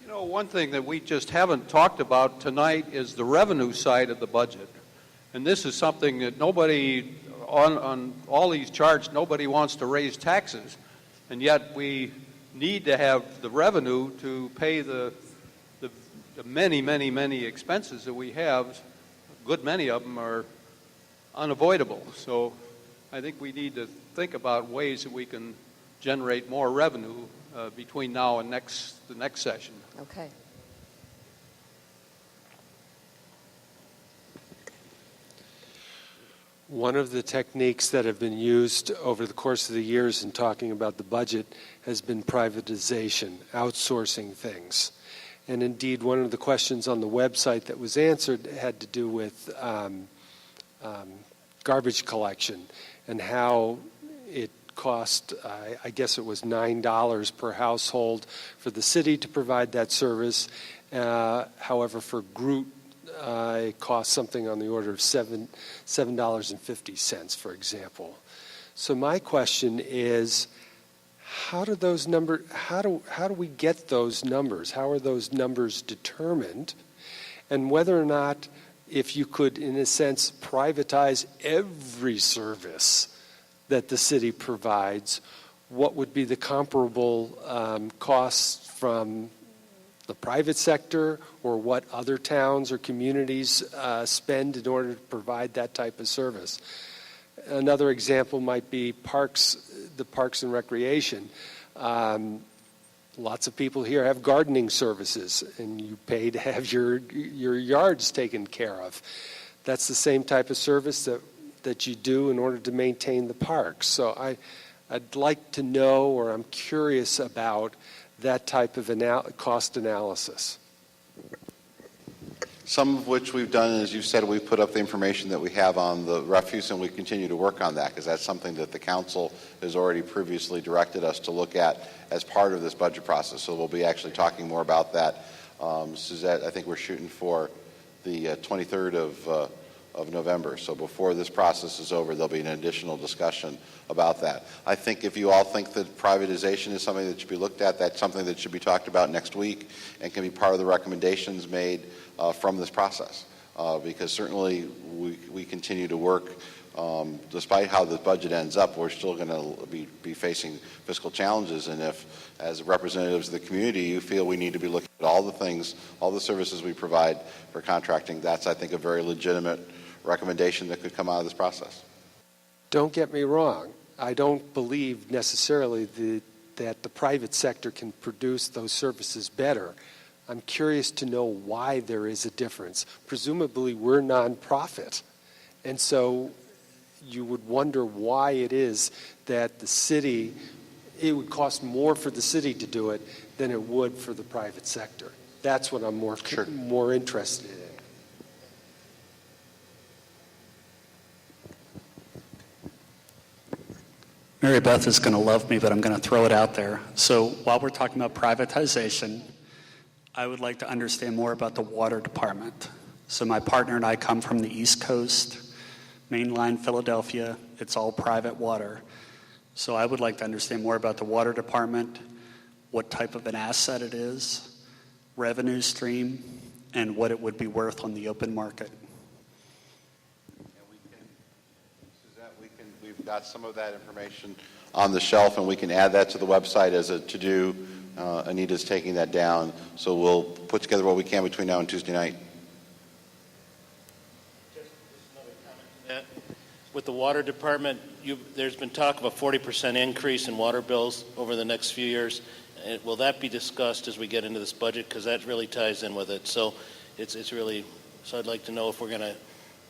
You know, one thing that we just haven't talked about tonight is the revenue side of the budget. And this is something that nobody, on all these charts, nobody wants to raise taxes. And yet we need to have the revenue to pay the many, many, many expenses that we have. A good many of them are unavoidable. So I think we need to think about ways that we can generate more revenue between now and the next session. Okay. One of the techniques that have been used over the course of the years in talking about the budget has been privatization, outsourcing things. And indeed, one of the questions on the website that was answered had to do with garbage collection and how it cost, I guess it was $9 per household for the city to provide that service. However, for Groot, it costs something on the order of $7.50, for example. So my question is, how do we get those numbers? How are those numbers determined? And whether or not, if you could, in a sense, privatize every service that the city provides, what would be the comparable costs from the private sector or what other towns or communities spend in order to provide that type of service. Another example might be the parks and recreation. Lots of people here have gardening services, and you pay to have your yards taken care of. That's the same type of service that you do in order to maintain the parks. So I'd like to know, or I'm curious about, that type of cost analysis. Some of which we've done, as you said, we've put up the information that we have on the refuse, and we continue to work on that because that's something that the council has already previously directed us to look at as part of this budget process. So we'll be actually talking more about that. Suzette, I think we're shooting for the 23rd of November. So before this process is over, there'll be an additional discussion about that. I think if you all think that privatization is something that should be looked at, that's something that should be talked about next week and can be part of the recommendations made from this process. Because certainly we continue to work, despite how the budget ends up, we're still going to be facing fiscal challenges. And if, as representatives of the community, you feel we need to be looking at all the things, all the services we provide for contracting, that's, I think, a very legitimate recommendation that could come out of this process. Don't get me wrong. I don't believe necessarily that the private sector can produce those services better. I'm curious to know why there is a difference. Presumably, we're nonprofit. And so you would wonder why it is that it would cost more for the city to do it than it would for the private sector. That's what I'm more interested in. Mary Beth is going to love me, but I'm going to throw it out there. So while we're talking about privatization, I would like to understand more about the water department. So my partner and I come from the East Coast, mainline Philadelphia. It's all private water. So I would like to understand more about the water department, what type of an asset it is, revenue stream, and what it would be worth on the open market. We've got some of that information on the shelf, and we can add that to the website as a to-do. Anita's taking that down, so we'll put together what we can between now and Tuesday night. With the water department, there's been talk of a 40% increase in water bills over the next few years. Will that be discussed as we get into this budget? Because that really ties in with it. So so I'd like to know if we're going to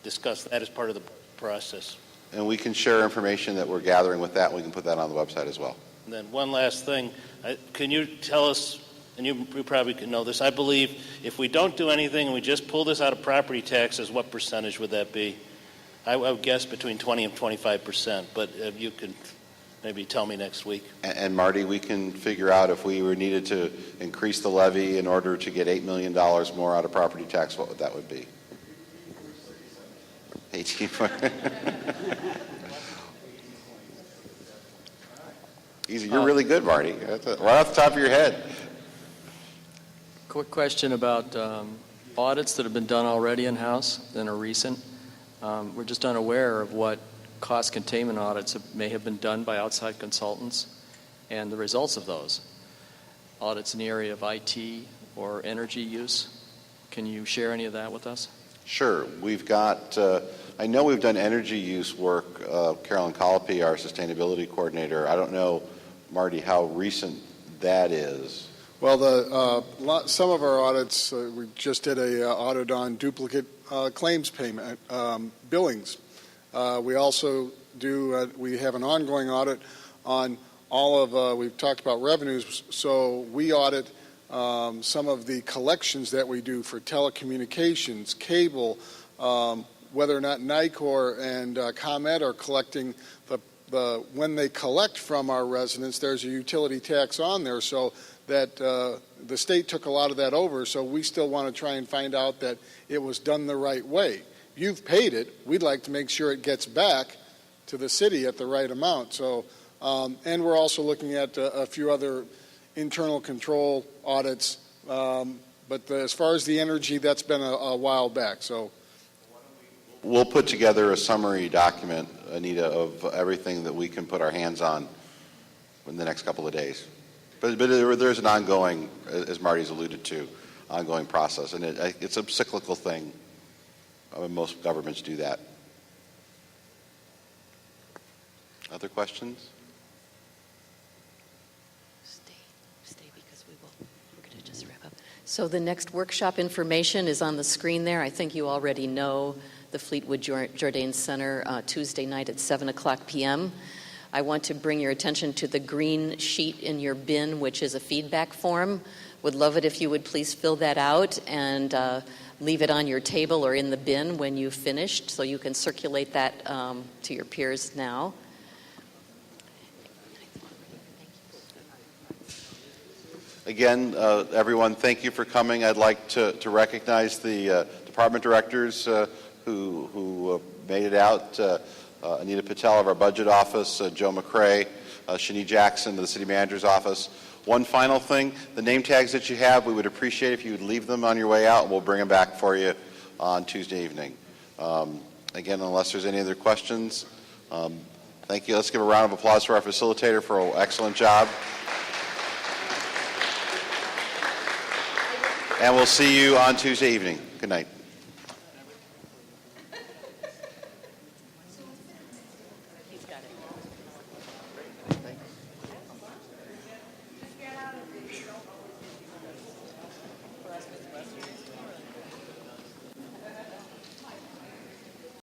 discuss that as part of the process. And we can share information that we're gathering with that, and we can put that on the website as well. And then one last thing. Can you tell us, and you probably can know this, I believe if we don't do anything and we just pull this out of property taxes, what percentage would that be? I would guess between 20 and 25%, but you could maybe tell me next week. And Marty, we can figure out if we were needed to increase the levy in order to get $8 million more out of property tax, what that would be. 18. Easy. You're really good, Marty. Right off the top of your head. Quick question about audits that have been done already in-house and are recent. We're just unaware of what cost containment audits may have been done by outside consultants and the results of those. Audits in the area of IT or energy use. Can you share any of that with us? Sure. We've got, I know we've done energy use work. Carolyn Colopy, our sustainability coordinator. I don't know, Marty, how recent that is. Well, some of our audits, we just did a audit on duplicate claims payment, billings. We also we have an ongoing audit on all of, we've talked about revenues, so we audit some of the collections that we do for telecommunications, cable, whether or not NICOR and ComEd are collecting when they collect from our residents, there's a utility tax on there, so that the state took a lot of that over, so we still want to try and find out that it was done the right way. You've paid it. We'd like to make sure it gets back to the city at the right amount. So, and we're also looking at a few other internal control audits. But as far as the energy, that's been a while back. So, we'll put together a summary document, Anita, of everything that we can put our hands on in the next couple of days. But there's an ongoing, as Marty's alluded to, ongoing process, and it's a cyclical thing. Most governments do that. Other questions? Stay because we're going to just wrap up. So the next workshop information is on the screen there. I think you already know the Fleetwood Jourdain Center Tuesday night at 7 o'clock p.m. I want to bring your attention to the green sheet in your bin, which is a feedback form. Would love it if you would please fill that out and leave it on your table or in the bin when you've finished, so you can circulate that to your peers now. Again, everyone, thank you for coming. I'd like to recognize the department directors who made it out. Anita Patel of our budget office, Joe McCrae, Shani Jackson of the city manager's office. One final thing, the name tags that you have, we would appreciate if you would leave them on your way out, and we'll bring them back for you on Tuesday evening. Again, unless there's any other questions, thank you. Let's give a round of applause for our facilitator for an excellent job. And we'll see you on Tuesday evening. Good night. He's got it.